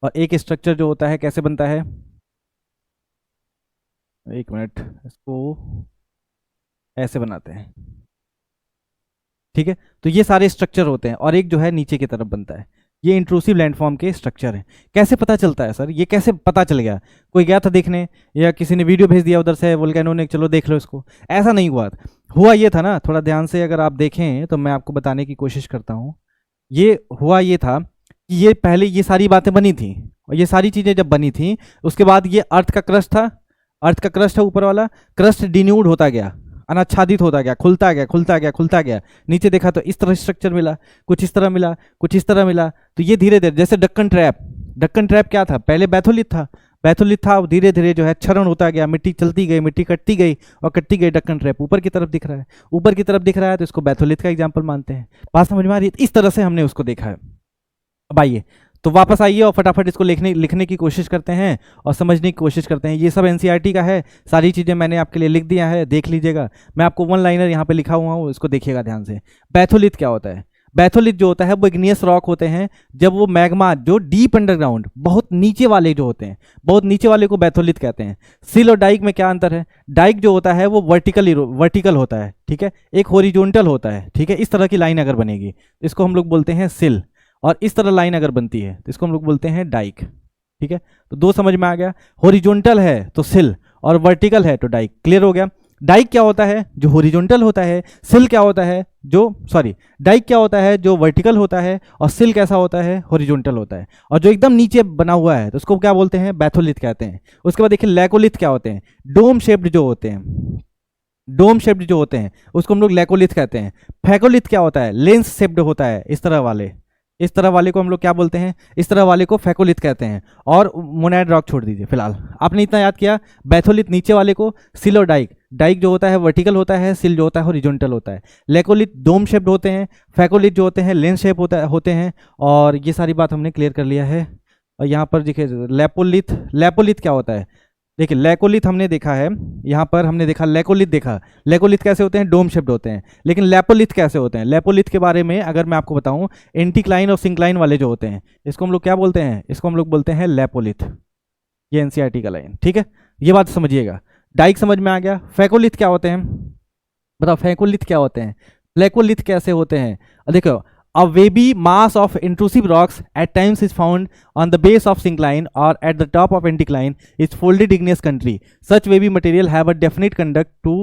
और एक स्ट्रक्चर जो होता है कैसे बनता है, एक मिनट, इसको ऐसे बनाते हैं, ठीक है। तो ये सारे स्ट्रक्चर होते हैं और एक जो है नीचे की तरफ बनता है। ये इंट्रूसिव लैंडफॉर्म के स्ट्रक्चर हैं। कैसे पता चलता है सर, ये कैसे पता चल गया, कोई गया था देखने या किसी ने वीडियो भेज दिया उधर से वोल्केनो ने, चलो देख लो इसको, ऐसा नहीं हुआ ये था ना, थोड़ा ध्यान से अगर आप देखें तो मैं आपको बताने की कोशिश करता हूँ। ये हुआ ये था कि ये पहले ये सारी बातें बनी थी, और ये सारी चीज़ें जब बनी थी उसके बाद ये अर्थ का क्रस्ट था, अर्थ का क्रस्ट है ऊपर वाला, क्रस्ट डिन्यूड होता गया, अनाच्छादित होता गया, खुलता गया खुलता गया खुलता गया। नीचे देखा तो इस तरह स्ट्रक्चर मिला, कुछ इस तरह मिला, कुछ इस तरह मिला। तो ये धीरे धीरे, जैसे डक्कन ट्रैप, डक्कन ट्रैप क्या था, पहले बैथोलिथ था, बैथोलिथ था, धीरे धीरे जो है क्षरण होता गया, मिट्टी चलती गई, मिट्टी कटती गई और कटती गई। डक्कन ट्रैप ऊपर की तरफ दिख रहा है, ऊपर की तरफ दिख रहा है तो इसको बैथोलिथ का एग्जाम्पल मानते हैं। बात समझ में आ रही है, इस तरह से हमने उसको देखा है। अब आइए तो वापस आइए और फटाफट इसको लिखने की कोशिश करते हैं और समझने की कोशिश करते हैं। ये सब एनसीईआरटी का है, सारी चीज़ें मैंने आपके लिए लिख दिया है, देख लीजिएगा। मैं आपको वन लाइनर यहाँ पे लिखा हुआ हूँ, इसको देखिएगा ध्यान से। बैथोलिथ क्या होता है, बैथोलिथ जो होता है वो इग्नियस रॉक होते हैं, जब वो मैग्मा जो डीप अंडरग्राउंड बहुत नीचे वाले जो होते हैं, बहुत नीचे वाले को बैथोलिथ कहते हैं। सिल और डाइक में क्या अंतर है, डाइक जो होता है वो वर्टिकल होता है, ठीक है, एक हॉरिजॉन्टल होता है, ठीक है। इस तरह की लाइन अगर बनेगी इसको हम लोग बोलते हैं सिल, और इस तरह लाइन अगर बनती है तो इसको हम लोग बोलते हैं डाइक, ठीक है। तो दो समझ में आ गया, हॉरिजॉन्टल है तो सिल और वर्टिकल है तो डाइक, क्लियर हो गया। डाइक क्या होता है, जो हॉरिजॉन्टल होता है, सिल क्या होता है डाइक क्या होता है, जो वर्टिकल होता है, और सिल कैसा होता है, हॉरिजॉन्टल होता है। और जो एकदम नीचे बना हुआ है तो उसको क्या बोलते हैं, बैथोलिथ कहते हैं। उसके बाद देखिए लैकोलिथ क्या होते हैं, डोम शेप्ड जो होते हैं, डोम शेप्ड जो होते हैं उसको हम लोग लैकोलिथ कहते हैं। फैकोलिथ क्या होता है, लेंस शेप्ड होता है, इस तरह वाले को हम लोग क्या बोलते हैं, इस तरह वाले को फैकोलिथ कहते हैं। और मोनाइड रॉक छोड़ दीजिए फिलहाल, आपने इतना याद किया। बैथोलिथ नीचे वाले को, सिल और डाइक, डाइक जो होता है वर्टिकल होता है, सिल जो होता है हॉरिजॉन्टल होता है। लैकोलिथ डोम शेप्ड होते हैं, फैकोलिथ जो होते हैं लेंस शेप होते हैं। और ये सारी बात हमने क्लियर कर लिया है। और यहाँ पर देखिए लैपोलिथ क्या होता है, देखिए लैकोलिथ हमने देखा है, यहाँ पर हमने देखा लैकोलिथ देखा, लैकोलिथ कैसे होते हैं, डोम शेप्ड होते हैं। लेकिन लैपोलिथ कैसे होते हैं, लैपोलिथ के बारे में अगर मैं आपको बताऊं, एंटीक्लाइन और सिंक्लाइन वाले जो होते हैं इसको हम लोग क्या बोलते हैं, इसको हम लोग बोलते हैं लैपोलिथ। ये एनसीईआरटी का लाइन, ठीक है, ये बात समझिएगा। डाइक समझ में आ गया। फैकोलिथ क्या होते हैं, बताओ फैकोलिथ क्या होते हैं, लैकोलिथ कैसे होते हैं। देखो, a wavy mass of intrusive rocks at times is found on the base of syncline or at the top of anticline is folded igneous country. Such wavy material have a definite conduct to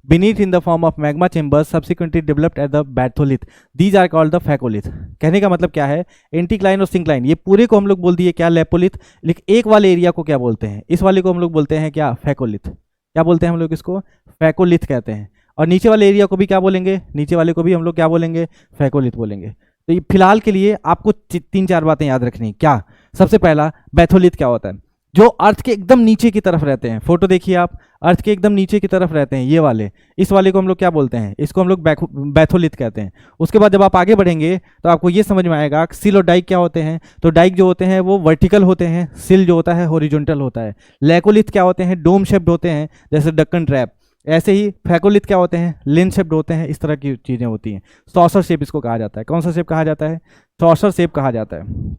beneath in the form of magma chambers subsequently developed at the batholith. These are called the phacolith. कहने का मतलब क्या है, एंटीक्लाइन और सिंक्लाइन ये पूरे को हम लोग बोल दिए क्या, लैपोलिथ। लेकिन एक वाले एरिया को क्या बोलते हैं, इस वाले को हम लोग बोलते हैं क्या, फैकोलिथ। क्या बोलते हैं हम लोग इसको, फैकोलिथ कहते हैं। और नीचे वाले एरिया को भी क्या बोलेंगे, नीचे वाले को भी हम लोग क्या बोलेंगे, फैकोलिथ बोलेंगे। तो ये फिलहाल के लिए आपको 3-4 बातें याद रखनी। क्या, सबसे पहला बैथोलिथ क्या होता है, जो अर्थ के एकदम नीचे की तरफ रहते हैं। फोटो देखिए आप, अर्थ के एकदम नीचे की तरफ रहते हैं ये वाले, इस वाले को हम लोग क्या बोलते हैं, इसको हम लोग बैथोलिथ कहते हैं। उसके बाद जब आप आगे बढ़ेंगे तो आपको ये समझ में आएगा सिल और डाइक क्या होते हैं। तो डाइक जो होते हैं वो वर्टिकल होते हैं, सिल जो होता है हॉरिजॉन्टल होता है। लैकोलिथ क्या होते हैं, डोम शेप्ड होते हैं जैसे डक्कन ट्रैप। ऐसे ही फैकोलिथ क्या होते हैं, लेंस शेप्ड होते हैं, इस तरह की चीज़ें होती हैं। सॉसर शेप इसको कहा जाता है। कौन सा शेप कहा जाता है, सॉसर शेप कहा जाता है।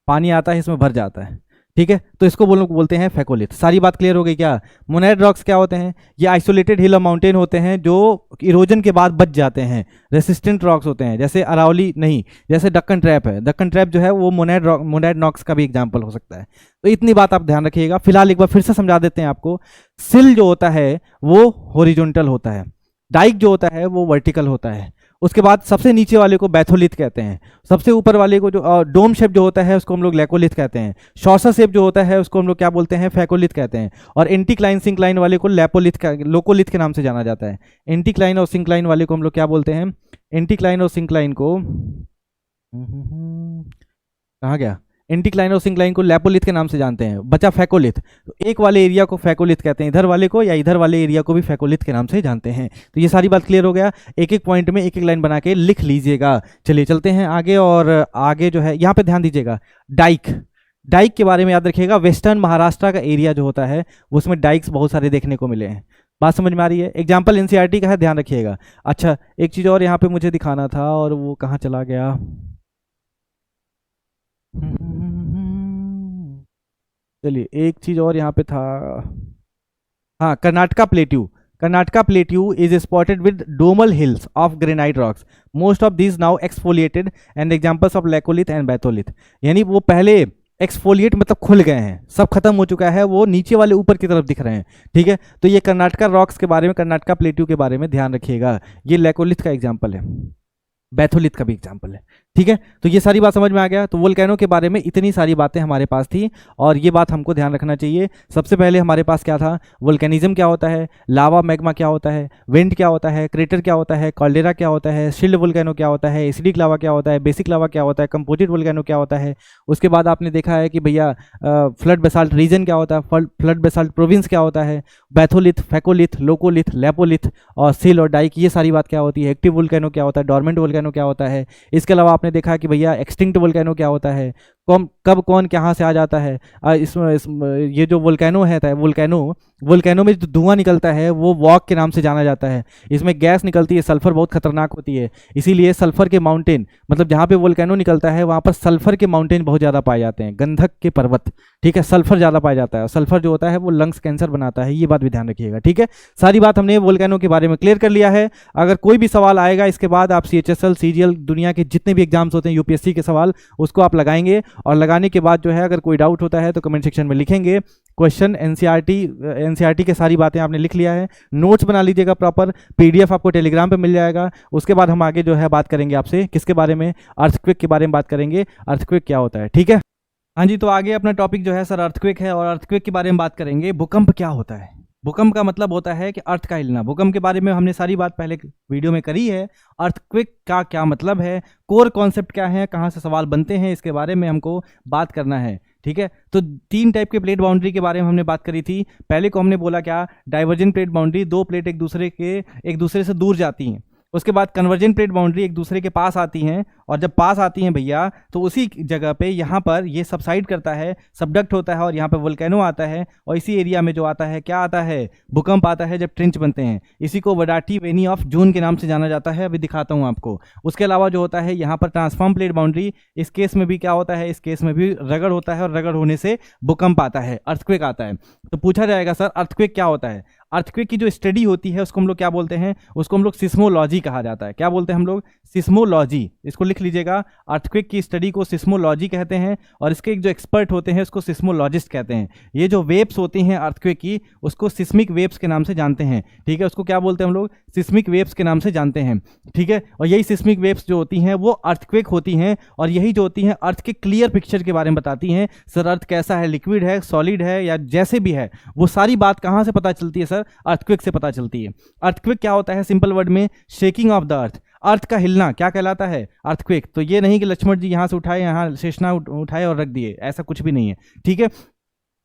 पानी आता है इसमें भर जाता है, ठीक है, तो इसको बोलते हैं फैकोलिथ। सारी बात क्लियर हो गई क्या। मोनेड रॉक्स क्या होते हैं, ये आइसोलेटेड हिल और माउंटेन होते हैं जो इरोजन के बाद बच जाते हैं, रेसिस्टेंट रॉक्स होते हैं, जैसे अरावली नहीं, जैसे डक्कन ट्रैप है। डक्कन ट्रैप जो है वो मोनेड रॉक्स का भी एग्जाम्पल हो सकता है। तो इतनी बात आप ध्यान रखिएगा। फिलहाल एक बार फिर से समझा देते हैं आपको। सिल जो होता है वो हॉरिजॉन्टल होता है, डाइक जो होता है वो वर्टिकल होता है। उसके बाद सबसे नीचे वाले को बैथोलिथ कहते हैं, सबसे ऊपर वाले को जो डोम शेप जो होता है उसको हम लोग लैकोलिथ कहते हैं, शॉर्सर शेप जो होता है उसको हम लोग क्या बोलते हैं, फैकोलिथ कहते हैं, और एंटीक्लाइन सिंक्लाइन वाले को लोकोलिथ के नाम से जाना जाता है। एंटीक्लाइन और सिंक्लाइन वाले को हम लोग क्या बोलते हैं, एंटीक्लाइन और सिंक्लाइन को कहाँ गया, एंटीक्लाइन और सिंक्लाइन को लैपोलिथ के नाम से जानते हैं। बचा फैकोलिथ, तो एक वाले एरिया को फैकोलिथ कहते हैं, इधर वाले को या इधर वाले एरिया को भी फैकोलिथ के नाम से जानते हैं। तो ये सारी बात क्लियर हो गया। एक एक पॉइंट में एक एक लाइन बना के लिख लीजिएगा। चलिए चलते हैं आगे, और आगे जो है यहाँ पे ध्यान दीजिएगा, डाइक। डाइक के बारे में याद रखिएगा, वेस्टर्न महाराष्ट्र का एरिया जो होता है उसमें डाइक्स बहुत सारे देखने को मिले हैं। बात समझ में आ रही है। एग्जाम्पल एनसीईआरटी का है, ध्यान रखिएगा। अच्छा, एक चीज़ और यहाँ पे मुझे दिखाना था और वो कहाँ चला गया। चलिए एक चीज और यहाँ पे था, हाँ, Karnataka plateau. Karnataka plateau is spotted with domal hills of granite rocks, most of these now exfoliated and examples of laccolith and batholith. यानी वो पहले एक्सफोलिएट मतलब खुल गए हैं, सब खत्म हो चुका है, वो नीचे वाले ऊपर की तरफ दिख रहे हैं, ठीक है। तो ये कर्नाटका रॉक्स के बारे में, कर्नाटका प्लेट्यू के बारे में ध्यान रखिएगा। ये लैकोलिथ का एग्जाम्पल है, बैथोलिथ का भी एग्जाम्पल है, ठीक है। तो ये सारी बात समझ में आ गया। तो वोल्केनो के बारे में इतनी सारी बातें हमारे पास थी, और ये बात हमको ध्यान रखना चाहिए। सबसे पहले हमारे पास क्या था, वोल्केनिज्म क्या होता है, लावा मैग्मा क्या होता है, विंड क्या होता है, क्रेटर क्या होता है, कॉल्डेरा क्या होता है, शिल्ड वोल्केनो क्या होता है, एसिडिक लावा क्या होता है, बेसिक लावा क्या होता है, कंपोजिट वोल्केनो क्या होता है। उसके बाद आपने देखा है कि भैया फ्लड बेसाल्ट रीजन क्या होता है, फ्लड बेसाल्ट प्रोविंस क्या होता है, बैथोलिथ, फैकोलिथ, लोकोलिथ, लैपोलिथ और सिल और डाइक, ये सारी बात क्या होती है, एक्टिव वोल्केनो क्या होता है, डोरमेंट वोल्केनो क्या होता है। इसके अलावा आपने देखा कि भैया एक्सटिंक्ट वोल्केनो क्या होता है, कब कौन कहाँ से आ जाता है। ये जो वोल्केनो है, वोल्केनो में जो धुआं निकलता है वो वॉक के नाम से जाना जाता है। इसमें गैस निकलती है, सल्फर बहुत खतरनाक होती है, इसीलिए सल्फर के माउंटेन, मतलब जहाँ पे वोल्केनो निकलता है वहाँ पर सल्फर के माउंटेन बहुत ज़्यादा पाए जाते हैं, गंधक के पर्वत, ठीक है। सल्फर ज़्यादा पाया जाता है, और सल्फर जो होता है वो लंग्स कैंसर बनाता है, ये बात भी ध्यान रखिएगा, ठीक है। सारी बात हमने वोल्केनो के बारे में क्लियर कर लिया है। अगर कोई भी सवाल आएगा इसके बाद, आप CHSL, CGL, दुनिया के जितने भी एग्जाम्स होते हैं UPSC के सवाल, उसको आप लगाएंगे, और लगाने के बाद जो है अगर कोई डाउट होता है तो कमेंट सेक्शन में लिखेंगे। क्वेश्चन एनसीईआरटी के सारी बातें आपने लिख लिया है, नोट्स बना लीजिएगा प्रॉपर, PDF आपको टेलीग्राम पे मिल जाएगा। उसके बाद हम आगे जो है बात करेंगे आपसे किसके बारे में, अर्थक्वेक के बारे में बात करेंगे, अर्थक्वेक क्या होता है, ठीक है। हाँ जी, तो आगे अपना टॉपिक जो है सर अर्थक्वेक है, और अर्थक्वेक के बारे में बात करेंगे। भूकंप क्या होता है, भूकंप का मतलब होता है कि अर्थ का हिलना। भूकंप के बारे में हमने सारी बात पहले वीडियो में करी है। अर्थक्वेक का क्या मतलब है, कोर कॉन्सेप्ट क्या है, कहाँ से सवाल बनते हैं, इसके बारे में हमको बात करना है, ठीक है। तो 3 टाइप के प्लेट बाउंड्री के बारे में हमने बात करी थी। पहले को हमने बोला क्या, डाइवर्जेंट प्लेट बाउंड्री, 2 प्लेट एक दूसरे से दूर जाती हैं। उसके बाद कन्वर्जेंट प्लेट बाउंड्री, एक दूसरे के पास आती हैं, और जब पास आती हैं भैया तो उसी जगह पे यहाँ पर ये सबसाइड करता है, सबडक्ट होता है, और यहाँ पे वोल्केनो आता है, और इसी एरिया में जो आता है क्या आता है, भूकंप आता है जब ट्रेंच बनते हैं। इसी को वडाटी वेनी ऑफ जून के नाम से जाना जाता है, अभी दिखाता हूँ आपको। उसके अलावा जो होता है यहाँ पर ट्रांसफॉर्म प्लेट बाउंड्री, इस केस में भी क्या होता है, इस केस में भी रगड़ होता है, और रगड़ होने से भूकंप आता है, अर्थक्वेक आता है। तो पूछा जाएगा सर अर्थक्वेक क्या होता है। अर्थक्वेक की जो स्टडी होती है उसको हम लोग क्या बोलते हैं, उसको हम लोग सिस्मोलॉजी कहा जाता है। क्या बोलते हैं हम लोग, सिस्मोलॉजी, इसको लिख लीजिएगा। अर्थक्वेक की स्टडी को सिस्मोलॉजी कहते हैं, और इसके जो एक्सपर्ट होते हैं उसको सिस्मोलॉजिस्ट कहते हैं। ये जो वेव्स होती हैं अर्थक्वेक की, उसको सिस्मिक वेव्स के नाम से जानते हैं, ठीक है। उसको क्या बोलते हैं हम लोग, सिस्मिक वेव्स के नाम से जानते हैं, ठीक है। और यही सिस्मिक वेव्स जो होती हैं वो अर्थक्वेक होती हैं, और यही जो होती हैं अर्थ के क्लियर पिक्चर के बारे में बताती हैं। सर अर्थ कैसा है, लिक्विड है, सॉलिड है, या जैसे भी है, वो सारी बात कहाँ से पता चलती है सर, अर्थक्वेक से पता चलती है। अर्थक्वेक क्या होता है, सिंपल वर्ड में, शेकिंग ऑफ द अर्थ, अर्थ का हिलना क्या कहलाता है, अर्थक्वेक। तो ये नहीं कि लक्ष्मण जी यहाँ से उठाए, यहाँ शेषनाग उठाए और रख दिए, ऐसा कुछ भी नहीं है, ठीक है।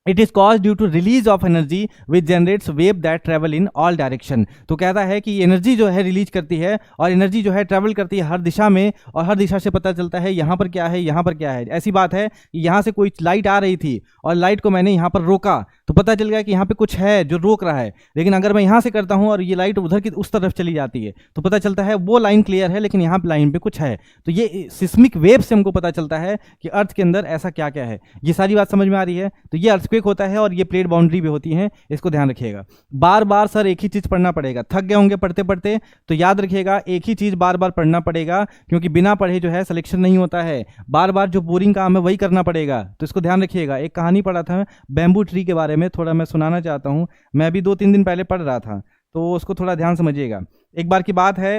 It is cause due to release of energy which generates wave that travel in all direction. तो कहता है कि एनर्जी जो है रिलीज करती है और एनर्जी जो है ट्रेवल करती है हर दिशा में, और हर दिशा से पता चलता है यहाँ पर क्या है, यहाँ पर क्या है। ऐसी बात है कि यहाँ से कोई लाइट आ रही थी और लाइट को मैंने यहाँ पर रोका तो पता चल गया कि यहाँ पे कुछ है जो रोक रहा है, लेकिन अगर मैं यहाँ से करता हूँ और ये लाइट उधर की उस तरफ चली जाती है तो पता चलता है वो लाइन क्लियर है लेकिन यहाँ लाइन पे कुछ है। तो ये सिस्मिक वेव से हमको पता चलता है कि अर्थ के अंदर ऐसा क्या क्या है। ये सारी बात समझ में आ रही है। तो ये अर्थक्वेक होता है और ये प्लेट बाउंड्री भी होती है, इसको ध्यान रखिएगा। बार बार सर एक ही चीज पढ़ना पड़ेगा, थक गए होंगे पढ़ते पढ़ते, तो याद रखिएगा एक ही चीज बार बार पढ़ना पड़ेगा, क्योंकि बिना पढ़े जो है सिलेक्शन नहीं होता है। बार बार जो बोरिंग काम है वही करना पड़ेगा, तो इसको ध्यान रखिएगा। एक कहानी पढ़ा था बैम्बू ट्री के बारे में, थोड़ा मैं सुनाना चाहता हूँ। मैं अभी 2-3 दिन पहले पढ़ रहा था, तो उसको थोड़ा ध्यान समझिएगा। एक बार की बात है,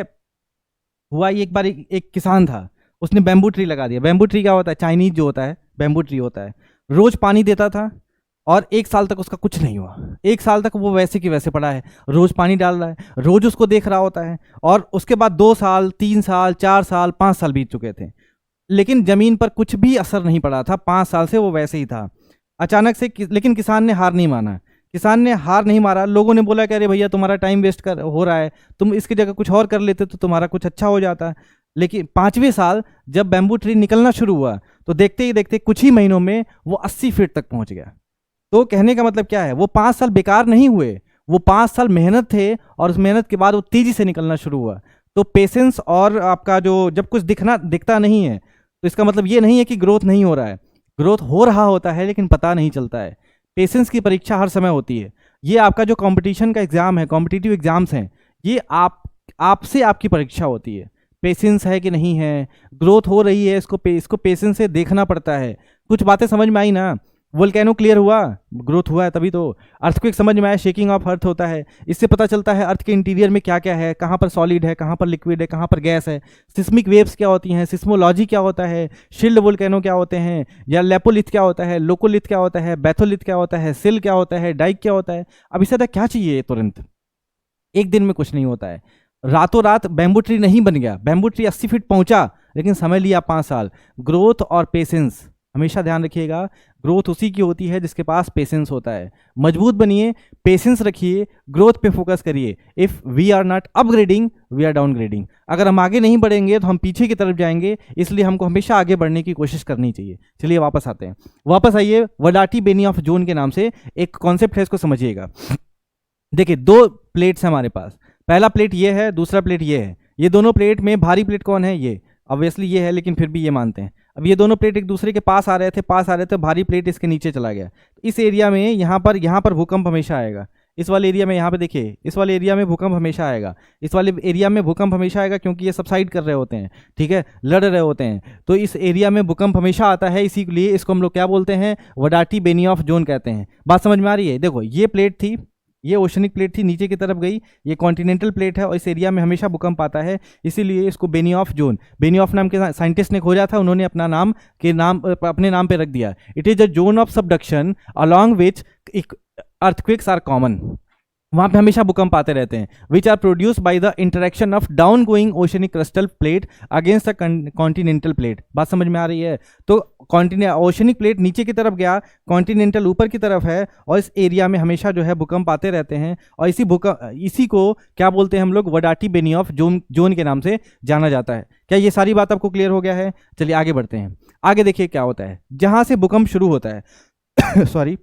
हुआ एक बार एक किसान था, उसने बैम्बू ट्री लगा दिया। बैम्बू ट्री क्या होता है, चाइनीज जो होता है बैम्बू ट्री होता है। रोज पानी देता था और 1 साल तक उसका कुछ नहीं हुआ। 1 साल तक वो वैसे की वैसे पड़ा है, रोज पानी डाल रहा है, रोज उसको देख रहा होता है। और उसके बाद 2 साल, 3 साल, 4 साल, 5 साल बीत चुके थे, लेकिन जमीन पर कुछ भी असर नहीं पड़ा था। 5 साल से वो वैसे ही था। अचानक से लेकिन किसान ने हार नहीं माना। किसान ने हार नहीं मारा। लोगों ने बोला कि अरे भैया तुम्हारा टाइम वेस्ट हो रहा है, तुम इसकी जगह कुछ और कर लेते तो तुम्हारा कुछ अच्छा हो जाता। लेकिन 5वें साल जब बैम्बू ट्री निकलना शुरू हुआ तो देखते ही देखते कुछ ही महीनों में वो 80 फीट तक पहुंच गया। तो कहने का मतलब क्या है, वो 5 साल बेकार नहीं हुए, वो 5 साल मेहनत थे और उस मेहनत के बाद वो तेजी से निकलना शुरू हुआ। तो पेशेंस और आपका जो जब कुछ दिखता नहीं है तो इसका मतलब ये नहीं है कि ग्रोथ नहीं हो रहा है, ग्रोथ हो रहा होता है लेकिन पता नहीं चलता है। पेशेंस की परीक्षा हर समय होती है। ये आपका जो कंपटीशन का एग्जाम है, कॉम्पिटिटिव एग्जाम्स हैं, ये आपसे आपकी परीक्षा होती है। पेशेंस है कि नहीं है, ग्रोथ हो रही है, इसको पेशेंस से देखना पड़ता है। कुछ बातें समझ में आई ना? वोल्केनो क्लियर हुआ, ग्रोथ हुआ है तभी तो। अर्थक्वेक समझ में आया, शेकिंग ऑफ अर्थ होता है। इससे पता चलता है अर्थ के इंटीरियर में क्या क्या है, कहाँ पर सॉलिड है, कहाँ पर लिक्विड है, कहाँ पर गैस है। सिस्मिक वेव्स क्या होती हैं, सिस्मोलॉजी क्या होता है, शील्ड वोल्केनो क्या होते हैं, या लेपोलिथ क्या होता है, लोकोलिथ क्या होता है, बैथोलिथ क्या होता है, सिल क्या होता है, डाइक क्या होता है। अब इससे क्या चाहिए तुरंत? एक दिन में कुछ नहीं होता है। रातों रात बैम्बू ट्री नहीं बन गया। बैम्बू ट्री 80 फीट पहुंचा लेकिन समय लिया 5 साल। ग्रोथ और पेशेंस हमेशा ध्यान रखिएगा। ग्रोथ उसी की होती है जिसके पास पेशेंस होता है। मजबूत बनिए, पेशेंस रखिए, ग्रोथ पे फोकस करिए। If we are not upgrading we are downgrading. अगर हम आगे नहीं बढ़ेंगे तो हम पीछे की तरफ जाएंगे, इसलिए हमको हमेशा आगे बढ़ने की कोशिश करनी चाहिए। चलिए वापस आते हैं, वापस आइए। वडाटी बेनियॉफ जोन के नाम से एक कॉन्सेप्ट है, इसको समझिएगा। देखिए 2 प्लेट्स हैं हमारे पास, पहला प्लेट ये है, दूसरा प्लेट ये है। ये दोनों प्लेट में भारी प्लेट कौन है? ये ऑब्वियसली ये है, लेकिन फिर भी ये मानते हैं। अब ये दोनों प्लेट एक दूसरे के पास आ रहे थे, भारी प्लेट इसके नीचे चला गया। इस एरिया में यहाँ पर भूकंप हमेशा आएगा। इस वाले एरिया में, यहाँ पे देखिए, इस वाले एरिया में भूकंप हमेशा आएगा। इस वाले एरिया में भूकंप हमेशा आएगा क्योंकि ये सबसाइड कर रहे होते हैं, ठीक है, लड़ रहे होते हैं। तो इस एरिया में भूकंप हमेशा आता है, इसीलिए इसको हम लोग क्या बोलते हैं? वडाटी बेनियॉफ जोन कहते हैं। बात समझ में आ रही है? देखो ये प्लेट थी, ये ओशनिक प्लेट थी, नीचे की तरफ गई, ये कॉन्टिनेंटल प्लेट है और इस एरिया में हमेशा भूकंप आता है, इसीलिए इसको बेनियॉफ जोन, बेनियॉफ नाम के साइंटिस्ट ने खोजा था, उन्होंने अपने नाम पे रख दिया। It is a zone of subduction along which earthquakes are common. वहां पे हमेशा भूकंप आते रहते हैं। Which are produce by the interaction of down going oceanic crystal plate against the continental plate. बात समझ में आ रही है? तो ओशनिक प्लेट नीचे की तरफ गया, कॉन्टिनेंटल ऊपर की तरफ है, और इस एरिया में हमेशा जो है भूकंप आते रहते हैं। और इसी को क्या बोलते हैं हम लोग? वडाटी बेनियॉफ जोन के नाम से जाना जाता है। क्या ये सारी बात आपको क्लियर हो गया है? चलिए आगे बढ़ते हैं। आगे देखिए क्या होता है। जहां से भूकंप शुरू होता है सॉरी,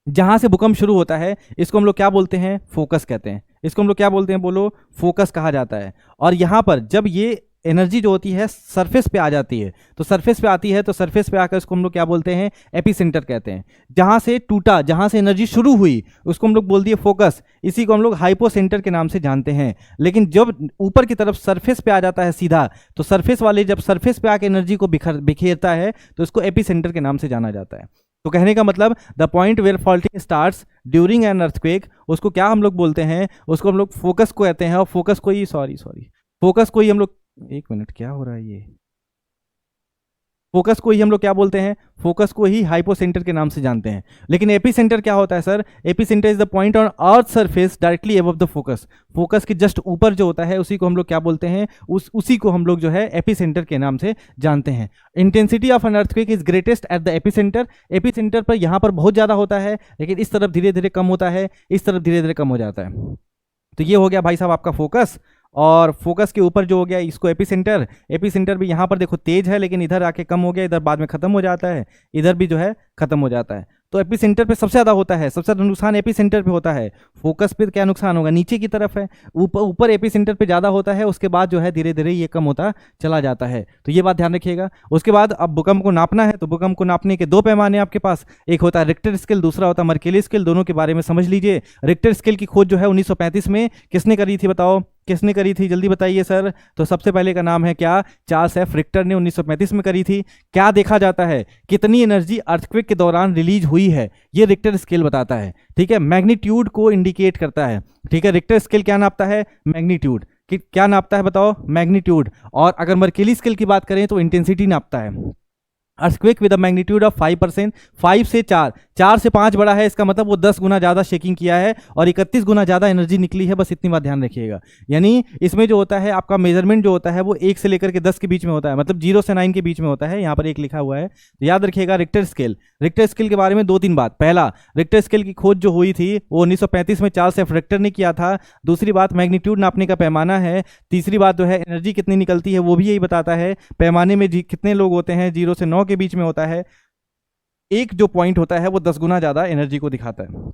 जहां से भूकंप शुरू होता है इसको हम लोग क्या बोलते हैं? फोकस कहते हैं। इसको हम लोग क्या बोलते हैं? बोलो, फोकस कहा जाता है। और यहां पर जब ये एनर्जी जो होती है सरफेस पे आ जाती है, तो सरफेस पे आती है, तो सरफेस पे आकर इसको हम लोग क्या बोलते हैं? एपिसेंटर कहते हैं। जहां से टूटा, जहां से एनर्जी शुरू हुई, उसको हम लोग बोल दिए फोकस। इसी को हम लोग हाइपोसेंटर के नाम से जानते हैं। लेकिन जब ऊपर की तरफ सरफेस पे आ जाता है सीधा, तो सरफेस वाले जब सरफेस पे आकर एनर्जी को बिखेरता है तो इसको एपिसेंटर के नाम से जाना जाता है। तो कहने का मतलब the point where faulting starts during an earthquake, उसको क्या हम लोग बोलते हैं? उसको हम लोग फोकस को कहते हैं। और फोकस को ही फोकस को ही हम लोग, एक मिनट क्या हो रहा है ये? फोकस को ही हम लोग क्या बोलते हैं, फोकस को ही हाइपोसेंटर के नाम से जानते हैं। लेकिन एपीसेंटर क्या होता है sir, epicentre is the point on earth surface directly above the focus, focus के जस्ट ऊपर जो होता है उसी को हम लोग क्या बोलते हैं, उसी को हम लोग जो है एपीसेंटर के नाम से जानते हैं। Intensity of N earthquake is greatest at the epicentre, epicentre पर यहाँ पर बहुत ज़्यादा होता है, लेकिन इस तरफ धीरे धीरे कम होता है, इस तरफ धीरे धीरे कम हो जाता है। तो ये हो गया भाई साहब आपका फोकस, और फोकस के ऊपर जो हो गया इसको एपीसेंटर। एपीसेंटर भी यहाँ पर देखो तेज है, लेकिन इधर आके कम हो गया, इधर बाद में खत्म हो जाता है, इधर भी जो है खत्म हो जाता है। तो एपीसेंटर पे सबसे ज़्यादा होता है, सबसे ज़्यादा नुकसान एपीसेंटर पे होता है। फोकस पे क्या नुकसान होगा, नीचे की तरफ है, ऊपर एपीसेंटर पे ज़्यादा होता है, उसके बाद जो है धीरे धीरे ये कम होता चला जाता है। तो ये बात ध्यान रखिएगा। उसके बाद अब भूकंप को नापना है, तो भूकंप को नापने के दो पैमाने आपके पास, एक होता है रिक्टर स्केल, दूसरा होता है मर्केली स्केल। दोनों के बारे में समझ लीजिए। रिक्टर स्केल की खोज जो है 1935 में किसने करी थी, बताओ किसने करी थी, जल्दी बताइए सर। तो सबसे पहले का नाम है क्या, चार्ल्स एफ रिक्टर ने 1935 में करी थी। क्या देखा जाता है, कितनी एनर्जी अर्थक्वेक के दौरान रिलीज हुई है, ये रिक्टर स्केल बताता है। ठीक है, मैग्नीट्यूड को इंडिकेट करता है। ठीक है, रिक्टर स्केल क्या नापता है, मैग्नीट्यूड। क्या नापता है बताओ, मैग्नीट्यूड। और अगर मर्केली स्केल की बात करें तो इंटेंसिटी नापता है। Earthquake with a magnitude of 5%, 5 से 4, 4 से 5 बड़ा है, इसका मतलब वो 10 गुना ज़्यादा शेकिंग किया है और 31 गुना ज़्यादा एनर्जी निकली है। बस इतनी बात ध्यान रखिएगा। यानी इसमें जो होता है आपका मेजरमेंट जो होता है वो 1 से लेकर के 10 के बीच में होता है, मतलब 0 से 9 के बीच में होता है। यहाँ पर 1 लिखा हुआ है, तो याद रखिएगा। रिक्टर स्केल, रिक्टर स्केल के बारे में 2-3 बात। पहला, रिक्टर स्केल की खोज जो हुई थी वो 1935 में चार्ल्स एफ रिक्टर ने किया था। दूसरी बात, मैग्नीट्यूड नापने का पैमाना है। तीसरी बात जो है एनर्जी कितनी निकलती है वो भी यही बताता है। पैमाने में कितने लोग होते हैं, 0 से 9 के बीच में होता है। एक जो पॉइंट होता है वो 10 गुना ज्यादा एनर्जी को दिखाता है।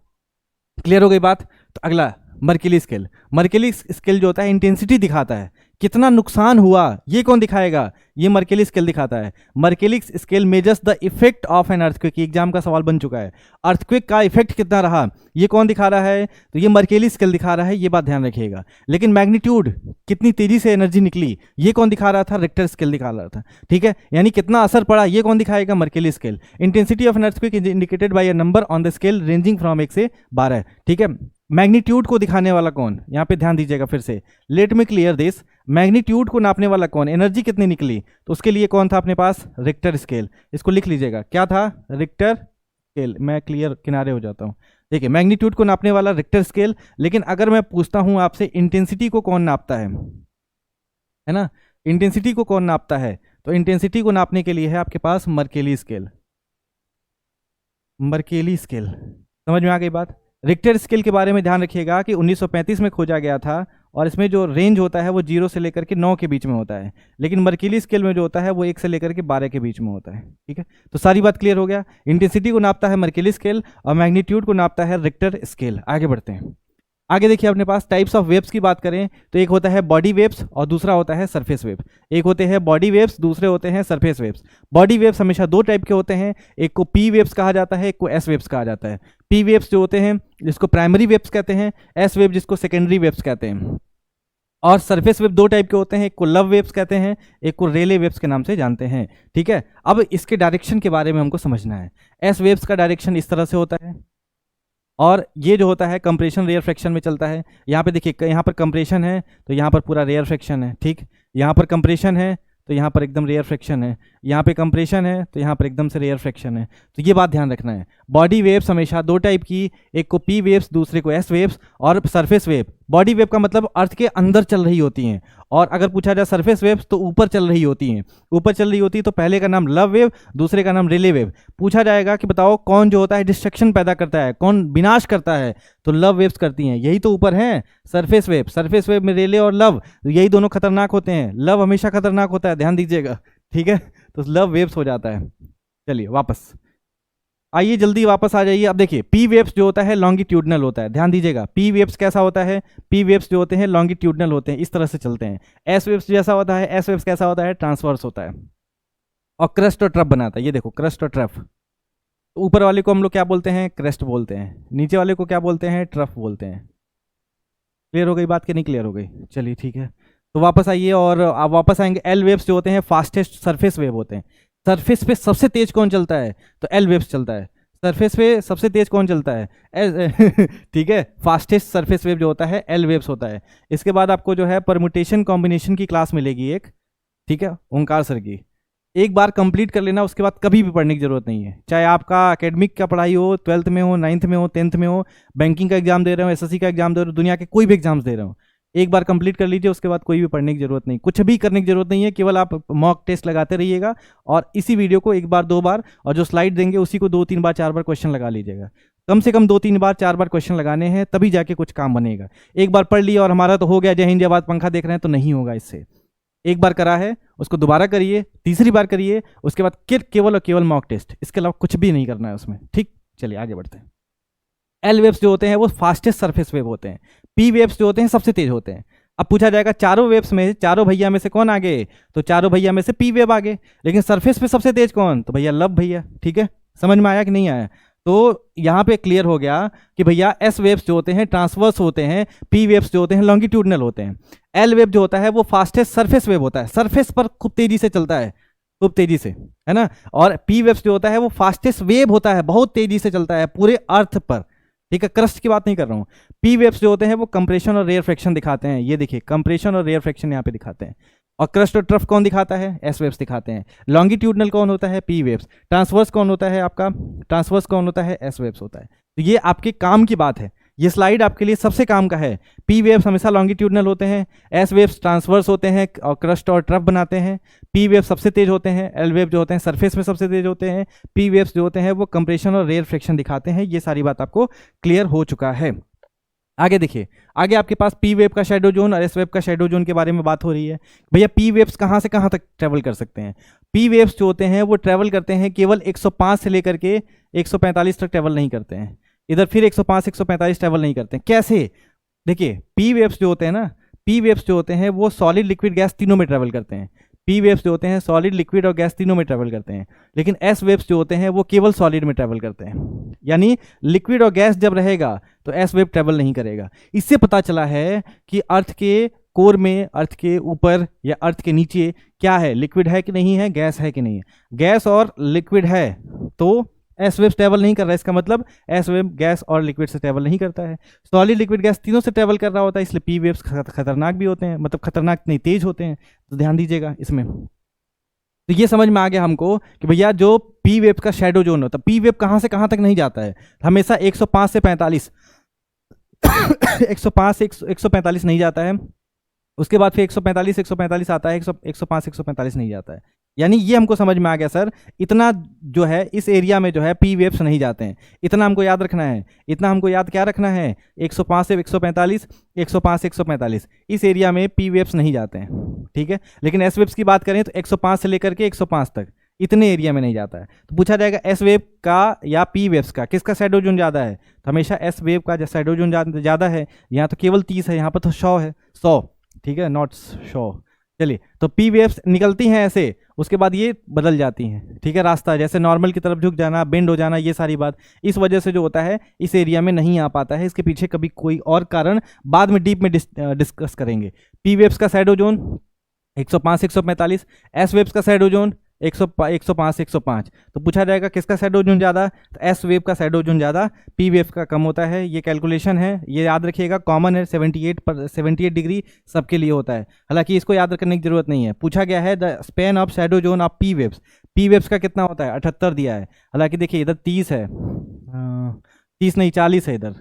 क्लियर हो गई बात। तो अगला मर्केली स्केल, मर्केली स्केल जो होता है इंटेंसिटी दिखाता है, कितना नुकसान हुआ ये कौन दिखाएगा, ये मर्केली स्केल दिखाता है। Mercalli scale measures the effect of an earthquake, exam का सवाल बन चुका है। अर्थक्वेक का इफेक्ट कितना रहा ये कौन दिखा रहा है, तो ये मर्केली स्केल दिखा रहा है, ये बात ध्यान रखिएगा। लेकिन मैग्नीट्यूड, कितनी तेजी से एनर्जी निकली, ये कौन दिखा रहा था, रिक्टर स्केल दिखा रहा था। ठीक है, यानी कितना असर पड़ा ये कौन दिखाएगा, Mercalli scale. Intensity of N earthquake is indicated by a number on the scale ranging from 1 से 12। ठीक है, मैग्नीट्यूड को दिखाने वाला कौन, यहाँ पे ध्यान दीजिएगा फिर से, let me clear this. Magnitude को नापने वाला कौन, एनर्जी कितनी निकली, तो उसके लिए कौन था अपने पास, रिक्टर स्केल। इसको लिख लीजिएगा, क्या था, रिक्टर स्केल। मैं क्लियर किनारे हो जाता हूँ। देखिए, मैग्नीट्यूड को नापने वाला रिक्टर स्केल। लेकिन अगर मैं पूछता हूँ आपसे इंटेंसिटी को कौन नापता है ना, इंटेंसिटी को कौन नापता है, तो इंटेंसिटी को नापने के लिए है आपके पास मर्केली स्केल। मर्केली स्केल, समझ में आ गई बात। रिक्टर स्केल के बारे में ध्यान रखिएगा कि 1935 में खोजा गया था, और इसमें जो रेंज होता है वो 0 से लेकर के 9 के बीच में होता है। लेकिन मर्केली स्केल में जो होता है वो 1 से लेकर के 12 के बीच में होता है। ठीक है, तो सारी बात क्लियर हो गया। इंटेंसिटी को नापता है मर्केली स्केल और मैग्नीट्यूड को नापता है रिक्टर स्केल। आगे बढ़ते हैं। आगे देखिए अपने पास टाइप्स ऑफ वेव्स की बात करें तो एक होता है बॉडी वेव्स और दूसरा होता है सरफेस वेव। एक होते हैं बॉडी वेव्स, दूसरे होते हैं सरफेस वेव्स। बॉडी वेव्स हमेशा 2 टाइप के होते हैं, एक को पी वेव्स कहा जाता है, एक को एस वेव्स कहा जाता है। पी वेव्स जो होते हैं जिसको प्राइमरी वेव्स कहते हैं, एस वेव जिसको सेकेंडरी वेव्स कहते हैं। और सरफेस वेव 2 टाइप के होते हैं, एक को लव वेव्स कहते हैं, एक को रेले वेव्स के नाम से जानते हैं। ठीक है, अब इसके डायरेक्शन के बारे में हमको समझना है। एस वेव्स का डायरेक्शन इस तरह से होता है, और ये जो होता है कंप्रेशन रेयर फ्रैक्शन में चलता है। यहाँ पे देखिए, यहाँ पर कंप्रेशन है तो यहाँ पर पूरा रेयर फ्रैक्शन है। ठीक, यहाँ पर कंप्रेशन है तो यहाँ पर एकदम रेयर फ्रैक्शन है, यहाँ पे कंप्रेशन है तो यहाँ पर एकदम से रेयर फ्रैक्शन है। तो ये बात ध्यान रखना है। बॉडी वेव्स हमेशा 2 टाइप की, एक को पी वेव्स, दूसरे को एस वेव्स। और सरफेस वेव, बॉडी वेव का मतलब अर्थ के अंदर चल रही होती हैं, और अगर पूछा जाए सरफेस वेव्स तो ऊपर चल रही होती हैं। ऊपर चल रही होती है तो पहले का नाम लव वेव, दूसरे का नाम रिले वेव। पूछा जाएगा कि बताओ कौन जो होता है डिस्ट्रक्शन पैदा करता है, कौन विनाश करता है, तो लव वेव्स करती हैं। यही तो ऊपर हैं सरफेस वेव। सरफेस वेव में रेले और लव, यही दोनों खतरनाक होते हैं। लव हमेशा खतरनाक होता है, ध्यान दीजिएगा। ठीक है, तो लव वेव्स हो जाता है। चलिए वापस आइए, जल्दी वापस आ जाइए। अब देखिए, पी वेव्स जो होता है लॉन्गिट्यूडनल होता है, ध्यान दीजिएगा। पी वेव्स कैसा होता है, पी वेव्स जो होते हैं लॉन्गिट्यूडनल होते हैं, इस तरह से चलते हैं। एस वेव्स जैसा होता है, एस वेव्स कैसा होता है, ट्रांसवर्स होता है और क्रस्ट और ट्रफ बनाता है। ये देखो, क्रस्ट और ट्रफ। ऊपर वाले को हम लोग क्या बोलते हैं, क्रस्ट बोलते हैं, नीचे वाले को क्या बोलते हैं, ट्रफ बोलते हैं। क्लियर हो गई बात कि नहीं क्लियर हो गई, चलिए ठीक है। तो वापस आइए, और आप वापस आएंगे। एल वेव्स जो होते हैं फास्टेस्ट सरफेस वेव होते हैं। सरफेस पे सबसे तेज कौन चलता है, तो एल वेव्स चलता है। सरफेस पे सबसे तेज कौन चलता है, ठीक है, फास्टेस्ट सरफेस वेव जो होता है एल वेव्स होता है। इसके बाद आपको जो है परमुटेशन कॉम्बिनेशन की क्लास मिलेगी एक, ठीक है, ओंकार सर की। एक बार कंप्लीट कर लेना, उसके बाद कभी भी पढ़ने की जरूरत नहीं है। चाहे आपका एकेडमिक का पढ़ाई हो, 12th में हो, 9th में हो, 10th में हो, बैंकिंग का एग्जाम दे रहे हो, एसएससी का एग्जाम दे रहे हो, दुनिया के कोई भी एग्जाम्स दे रहे हो, एक बार कंप्लीट कर लीजिए, उसके बाद कोई भी पढ़ने की जरूरत नहीं, कुछ भी करने की जरूरत नहीं है। केवल आप मॉक टेस्ट लगाते रहिएगा और इसी वीडियो को एक बार 2 बार, और जो स्लाइड देंगे उसी को 2-3 बार 4 बार क्वेश्चन लगा लीजिएगा। कम से कम 2-3 बार 4 बार क्वेश्चन लगाने हैं, तभी जाके कुछ काम बनेगा। एक बार पढ़ लिया और हमारा तो हो गया, जय हिंद जय भारत पंखा देख रहे हैं, तो नहीं होगा इससे। एक बार करा है उसको दोबारा करिए, तीसरी बार करिए, उसके बाद केवल और केवल मॉक टेस्ट, इसके अलावा कुछ भी नहीं करना है उसमें। ठीक, चलिए आगे बढ़ते हैं। एल वेव्स जो होते हैं वो फास्टेस्ट सरफेस वेव होते हैं। पी वेव्स जो होते हैं सबसे तेज होते हैं। अब पूछा जाएगा चारों वेव्स में, चारों भैया में से कौन आगे, तो चारों भैया में से पी वेव आगे। लेकिन सरफेस पे सबसे तेज कौन, तो भैया लब भैया। ठीक है, समझ में आया कि नहीं आया? तो यहाँ पे क्लियर हो गया कि भैया एस वेव्स जो होते हैं ट्रांसवर्स होते हैं, पी वेव्स जो होते हैं लॉन्गिट्यूडनल होते हैं। एल वेव जो होता है वो फास्टेस्ट सरफेस वेव होता है, सरफेस पर खूब तेजी से चलता है, खूब तेजी से, है ना। और पी वेव्स जो होता है वो फास्टेस्ट वेव होता है, बहुत तेजी से चलता है पूरे अर्थ पर। ठीक है, क्रस्ट की बात नहीं कर रहा हूँ। पी वेव्स जो होते हैं वो कंप्रेशन और रेयर फ्रैक्शन दिखाते हैं, ये देखिए कंप्रेशन और रेयर फ्रैक्शन यहाँ पे दिखाते हैं। और क्रस्ट और ट्रफ कौन दिखाता है, एस वेव्स दिखाते हैं। लॉन्गिट्यूडनल कौन होता है, पी वेव्स। ट्रांसवर्स कौन होता है आपका, ट्रांसवर्स कौन होता है, एस वेव्स होता है। तो ये आपके काम की बात है, ये स्लाइड आपके लिए सबसे काम का है। पी वेव्स हमेशा लॉन्गिट्यूडनल होते हैं, एस वेव्स ट्रांसवर्स होते हैं और क्रस्ट और ट्रफ बनाते हैं। पी वेव सबसे तेज होते हैं, एल वेव जो होते हैं सरफेस में सबसे तेज होते हैं, पी वेव्स जो होते हैं वो कंप्रेशन और रेयर फ्रैक्शन दिखाते हैं। ये सारी बात आपको क्लियर हो चुका है। आगे देखिए, आगे आपके पास पी वेव का शैडो जोन और एस वेव का शैडो जोन के बारे में बात हो रही है। भैया पी वेव्स कहाँ से कहाँ तक ट्रेवल कर सकते हैं? पी वेव्स जो होते हैं वो ट्रेवल करते हैं केवल 105 से लेकर के 145 तक ट्रेवल नहीं करते हैं, इधर फिर 105 145 ट्रेवल नहीं करते हैं। कैसे? देखिए पी वेव्स जो होते हैं ना, पी वेव्स जो होते हैं वो सॉलिड लिक्विड गैस तीनों में ट्रेवल करते हैं। पी वेव्स जो होते हैं सॉलिड लिक्विड और गैस तीनों में ट्रेवल करते हैं। लेकिन एस वेव्स जो होते हैं वो केवल सॉलिड में ट्रेवल करते हैं, यानी लिक्विड और गैस जब रहेगा तो एस वेव ट्रेवल नहीं करेगा। इससे पता चला है कि अर्थ के कोर में, अर्थ के ऊपर या अर्थ के नीचे क्या है, लिक्विड है कि नहीं है, गैस है कि नहीं है। गैस और लिक्विड है तो एस वेव ट्रेवल नहीं कर रहा है, इसका मतलब एस वेव गैस और लिक्विड से ट्रेवल नहीं करता है, सॉलिड लिक्विड गैस तीनों से ट्रेवल कर रहा होता है। इसलिए पी वेव्स खतरनाक भी होते हैं, मतलब खतरनाक नहीं, तेज होते हैं। तो ध्यान दीजिएगा इसमें। तो ये समझ में आ गया हमको कि भैया जो पी वेव का शैडो जोन होता है, पी वेव कहाँ से कहाँ तक नहीं जाता है, हमेशा 105 से 45 105 से 145 नहीं जाता है, उसके बाद फिर 145 आता है, 105 145 नहीं जाता है। यानी ये हमको समझ में आ गया सर, इतना जो है इस एरिया में जो है पी वेव्स नहीं जाते हैं, इतना हमको याद रखना है। इतना हमको याद क्या रखना है, 105 से 145, 105 से 145, इस एरिया में पी वेव्स नहीं जाते हैं। ठीक है, लेकिन एस वेव्स की बात करें तो 105 से लेकर के 105 तक इतने एरिया में नहीं जाता है। तो पूछा जाएगा एस वेव का या पी वेव्स का किसका शैडो जोन ज़्यादा है, तो हमेशा एस वेव का शैडो जोन ज़्यादा है। यहाँ तो केवल 30 है, यहाँ पर तो 100 है, 100। ठीक है, नॉट 100। चलिए, तो पी वेव्स निकलती हैं ऐसे, उसके बाद ये बदल जाती हैं। ठीक है, रास्ता जैसे नॉर्मल की तरफ झुक जाना, बेंड हो जाना, ये सारी बात इस वजह से जो होता है इस एरिया में नहीं आ पाता है। इसके पीछे कभी कोई और कारण बाद में डीप में डिस्कस करेंगे। पी वेव्स का शैडो जोन 105 से 145, एस वेव्स का शैडो जोन 105 से 105। तो पूछा जाएगा किसका शैडो जोन ज़्यादा, तो एस वेव का शैडो जोन ज़्यादा, पी वेव का कम होता है। ये कैलकुलेशन है, ये याद रखिएगा, कॉमन है, 78 डिग्री सबके लिए होता है। हालांकि इसको याद रखने की जरूरत नहीं है। पूछा गया है the span of shadow zone of P waves, P waves का कितना होता है, 78 दिया है। हालांकि देखिए इधर 30 है, 30 नहीं 40 है इधर।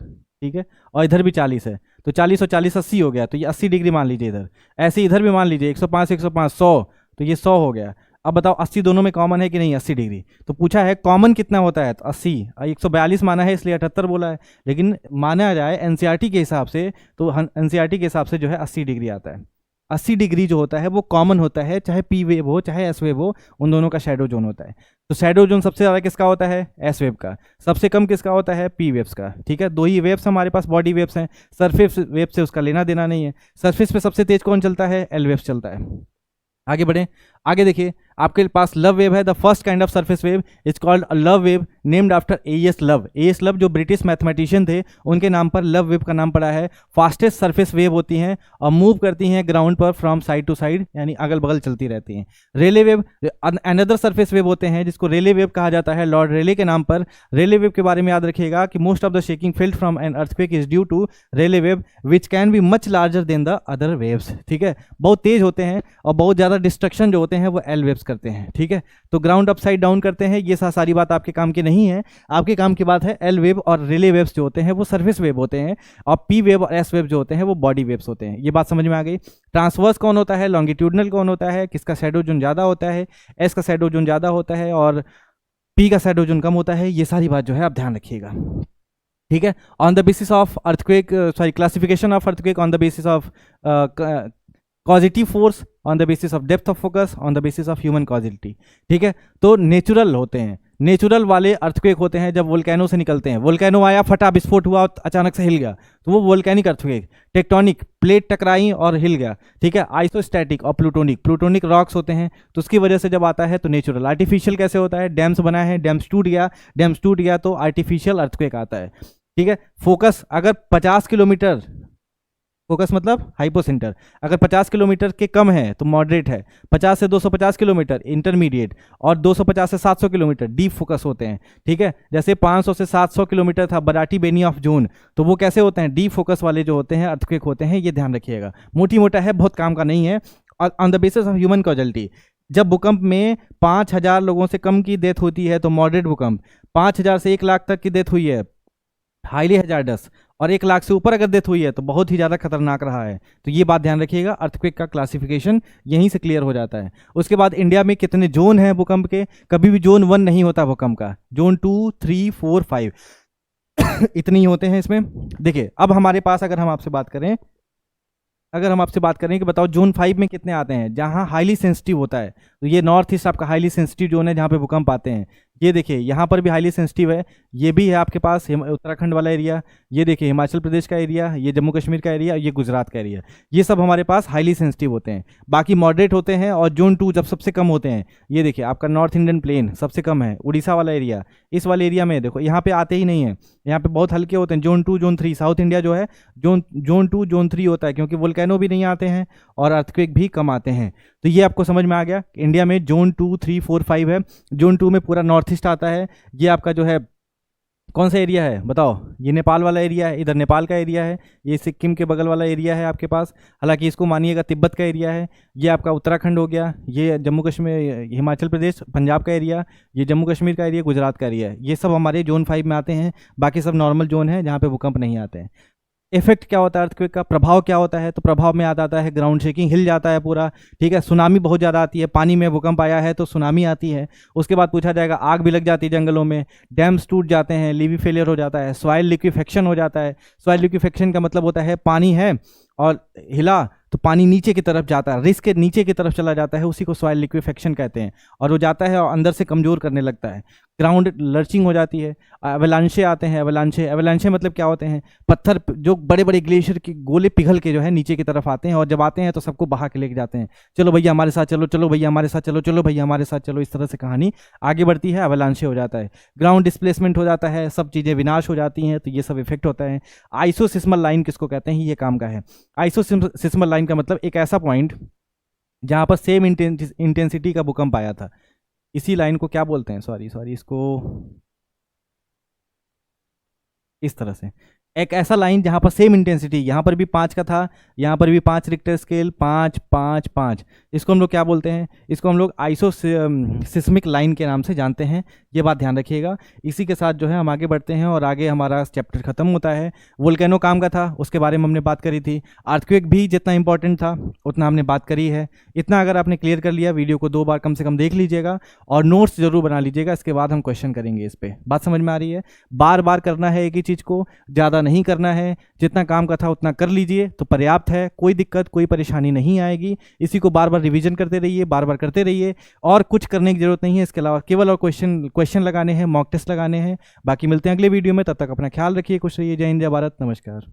ठीक है, और इधर भी 40 है, तो 40 और 40 80 हो गया, तो ये 80 डिग्री मान लीजिए इधर। ऐसे इधर भी मान लीजिए 105 105 100, तो ये 100 हो गया। अब बताओ 80 दोनों में कॉमन है कि नहीं, 80 डिग्री। तो पूछा है कॉमन कितना होता है, तो 80, 142 माना है इसलिए 78 बोला है। लेकिन माना जाए एनसीईआरटी के हिसाब से, तो एनसीईआरटी के हिसाब से जो है 80 डिग्री आता है। 80 डिग्री जो होता है वो कॉमन होता है, चाहे पी वेव हो चाहे एस वेव हो, उन दोनों का शैडो जोन होता है। तो शैडो जोन सबसे ज़्यादा किसका होता है, एस वेव का। सबसे कम किसका होता है, पी वेव्स का। ठीक है, दो ही वेव्स हमारे पास बॉडी वेव्स हैं, सरफेस वेव से उसका लेना देना नहीं है। सरफेस पे सबसे तेज कौन चलता है, एल वेव्स चलता है। आगे बढ़े, आगे देखिए आपके पास लव वेव है। The first kind of surface wave is called a love wave named after as love. As love जो ब्रिटिश मैथमेटिशियन थे, उनके नाम पर लव वेव का नाम पड़ा है। फास्टेस्ट सरफेस वेव होती हैं और मूव करती हैं ग्राउंड पर फ्रॉम साइड टू साइड, यानी अगल बगल चलती रहती हैं। रेले वेव अनदर सरफेस वेव होते हैं जिसको रेले वेव कहा जाता है, लॉर्ड रेले के नाम पर। रेले वेव के बारे में याद रखिएगा कि most of the shaking felt from an earthquake is due to Rayleigh wave which can be much larger than the other waves. ठीक है, बहुत तेज होते हैं और बहुत ज़्यादा डिस्ट्रक्शन जो होते हैं वो एल वेव्स करते हैं, ठीक है। तो ग्राउंड अपसाइड डाउन करते हैं, ये सारी बात आपके काम की नहीं है। आपके काम की बात है एल वेव और रिले वेव्स जो होते हैं वो सर्फेस वेव होते हैं, और पी वेव और एस वेव जो होते हैं वो बॉडी वेव्स होते हैं। ये बात समझ में आ गई। ट्रांसवर्स कौन होता है, लॉन्गिट्यूडनल कौन होता है, किसका शैडो जोन ज़्यादा होता है, एस का शैडो जोन ज़्यादा होता है और पी का शैडो जोन कम होता है, ये सारी बात जो है आप ध्यान रखिएगा, ठीक है। On the basis of earthquake, sorry, classification of earthquake on the basis of causative force, on the basis of depth of focus, on the basis of human causality, ठीक है। तो नेचुरल होते हैं, नेचुरल वाले अर्थक्वेक होते हैं जब वोल्केनो से निकलते हैं। वोल्केनो आया, फटा, विस्फोट हुआ, अचानक से हिल गया, तो वो वोल्केनिक अर्थक्वेक। टेक्टोनिक, प्लेट टकराई और हिल गया, ठीक है। आइसोस्टैटिक और प्लूटोनिक, प्लूटोनिक रॉक्स होते हैं, तो उसकी वजह से जब आता है तो नेचुरल। आर्टिफिशियल कैसे होता है, डैम्स बना है, डैम्स टूट गया तो आर्टिफिशियल अर्थक्वेक आता है, ठीक है। फोकस अगर 50 किलोमीटर, फोकस मतलब हाइपोसेंटर, अगर 50 किलोमीटर के कम है तो मॉडरेट है, 50 से 250 किलोमीटर इंटरमीडिएट, और 250 से 700 किलोमीटर डीप फोकस होते हैं, ठीक है। जैसे 500 से 700 किलोमीटर था बराटी बेनी ऑफ जोन, तो वो कैसे होते हैं, डीप फोकस वाले जो होते हैं अर्थक्वेक होते हैं, ये ध्यान रखिएगा। मोटी मोटा है, बहुत काम का नहीं है। और on the basis of human causality, जब भूकंप में 5000 लोगों से कम की डेथ होती है तो मॉडरेट भूकंप, 5000 से 1 लाख तक की डेथ हुई है हाईली हैजार्डस, और 1 लाख से ऊपर अगर डेथ हुई है तो बहुत ही ज़्यादा खतरनाक रहा है। तो ये बात ध्यान रखिएगा, अर्थक्वेक का क्लासिफिकेशन यहीं से क्लियर हो जाता है। उसके बाद इंडिया में कितने जोन हैं भूकंप के, कभी भी जोन 1 नहीं होता भूकंप का, जोन 2, 3, 4, 5 इतने ही होते हैं इसमें। देखिए अब हमारे पास अगर हम आपसे बात करें, कि बताओ जोन 5 में कितने आते हैं, जहां हाईली सेंसिटिव होता है, तो ये नॉर्थ ईस्ट आपका हाईली सेंसिटिव जोन है जहां पे भूकंप आते हैं। ये देखिए यहाँ पर भी हाईली सेंसिटिव है, ये भी है आपके पास उत्तराखंड वाला एरिया, ये देखिए हिमाचल प्रदेश का एरिया, ये जम्मू कश्मीर का एरिया, ये गुजरात का एरिया, ये सब हमारे पास हाईली सेंसिटिव होते हैं। बाकी मॉडरेट होते हैं, और जोन 2 जब सबसे कम होते हैं, ये देखिए आपका नॉर्थ इंडियन प्लेन सबसे कम है, उड़ीसा वाला एरिया, इस वाले एरिया में देखो यहाँ पे आते ही नहीं है, यहाँ पे बहुत हल्के होते हैं। जोन 2, जोन 3, साउथ इंडिया जो है जोन 2, जोन 3 होता है, क्योंकि वोल्केनो भी नहीं आते हैं और अर्थक्वेक भी कम आते हैं। तो ये आपको समझ में आ गया, इंडिया में जोन 2, 3, 4, 5 है। जोन 2 में पूरा नॉर्थ ईस्ट आता है, ये आपका जो है कौन सा एरिया है बताओ, ये नेपाल वाला एरिया है, इधर नेपाल का एरिया है, ये सिक्किम के बगल वाला एरिया है आपके पास, हालांकि इसको मानिएगा तिब्बत का एरिया है। ये आपका उत्तराखंड हो गया, ये जम्मू कश्मीर, हिमाचल प्रदेश, पंजाब का एरिया, ये जम्मू कश्मीर का एरिया, गुजरात का एरिया है, ये सब हमारे जोन 5 में आते हैं। बाकी सब नॉर्मल जोन है जहाँ पे भूकंप नहीं आते हैं। इफेक्ट क्या होता है अर्थक्वेक का, प्रभाव क्या होता है, तो प्रभाव में आता है ग्राउंड शेकिंग, हिल जाता है पूरा, ठीक है। सुनामी बहुत ज़्यादा आती है, पानी में भूकंप आया है तो सुनामी आती है। उसके बाद पूछा जाएगा आग भी लग जाती है जंगलों में, डैम्स टूट जाते हैं, लीवी फेलियर हो जाता है, सॉइल लिक्विफेक्शन हो जाता है। सॉइल लिक्विफेक्शन का मतलब होता है पानी है और हिला तो पानी नीचे की तरफ जाता है, रिस के नीचे की तरफ चला जाता है, उसी को सॉइल लिक्विफेक्शन कहते हैं, और वो जाता है और अंदर से कमज़ोर करने लगता है, ग्राउंड लर्चिंग हो जाती है। एवलांशे आते हैं, एवलांशे मतलब क्या होते हैं, पत्थर जो बड़े बड़े ग्लेशियर के गोले पिघल के जो है नीचे की तरफ आते हैं, और जब आते हैं तो सबको बहा के लेके जाते हैं, चलो भैया हमारे साथ चलो, चलो भैया हमारे साथ चलो, चलो भैया हमारे साथ चलो, इस तरह से कहानी आगे बढ़ती है। एवलांशे हो जाता है, ग्राउंड डिस्प्लेसमेंट हो जाता है, सब चीज़ें विनाश हो जाती हैं, तो ये सब इफेक्ट होता है। आइसोसिस्मल लाइन किसको कहते हैं, ये काम का है। आइसोसिस्मल लाइन का मतलब एक ऐसा पॉइंट जहाँ पर सेम इंटेंसिटी का भूकंप आया था, इसी लाइन को क्या बोलते हैं, सॉरी इसको इस तरह से, एक ऐसा लाइन जहाँ पर सेम इंटेंसिटी, यहाँ पर भी 5 का था, यहाँ पर भी 5 रिक्टर स्केल, 5, 5, 5, इसको हम लोग क्या बोलते हैं, इसको हम लोग आइसोसिस्मिक लाइन के नाम से जानते हैं। ये बात ध्यान रखिएगा। इसी के साथ जो है हम आगे बढ़ते हैं और आगे हमारा चैप्टर खत्म होता है। वोल्केनो काम का था, उसके बारे में हमने बात करी थी। अर्थक्वेक भी जितना इंपॉर्टेंट था उतना हमने बात करी है। इतना अगर आपने क्लियर कर लिया, वीडियो को 2 बार कम से कम देख लीजिएगा और नोट्स जरूर बना लीजिएगा, इसके बाद हम क्वेश्चन करेंगे इस पर। बात समझ में आ रही है? बार बार करना है एक ही चीज़ को, ज़्यादा नहीं करना है, जितना काम का था उतना कर लीजिए तो पर्याप्त है, कोई दिक्कत कोई परेशानी नहीं आएगी। इसी को बार बार रिवीजन करते रहिए, बार बार करते रहिए, और कुछ करने की जरूरत नहीं है इसके अलावा, केवल और क्वेश्चन लगाने हैं, मॉक टेस्ट लगाने हैं। बाकी मिलते हैं अगले वीडियो में, तब तक अपना ख्याल रखिए, खुश रहिए। जय हिंद, जय भारत, नमस्कार।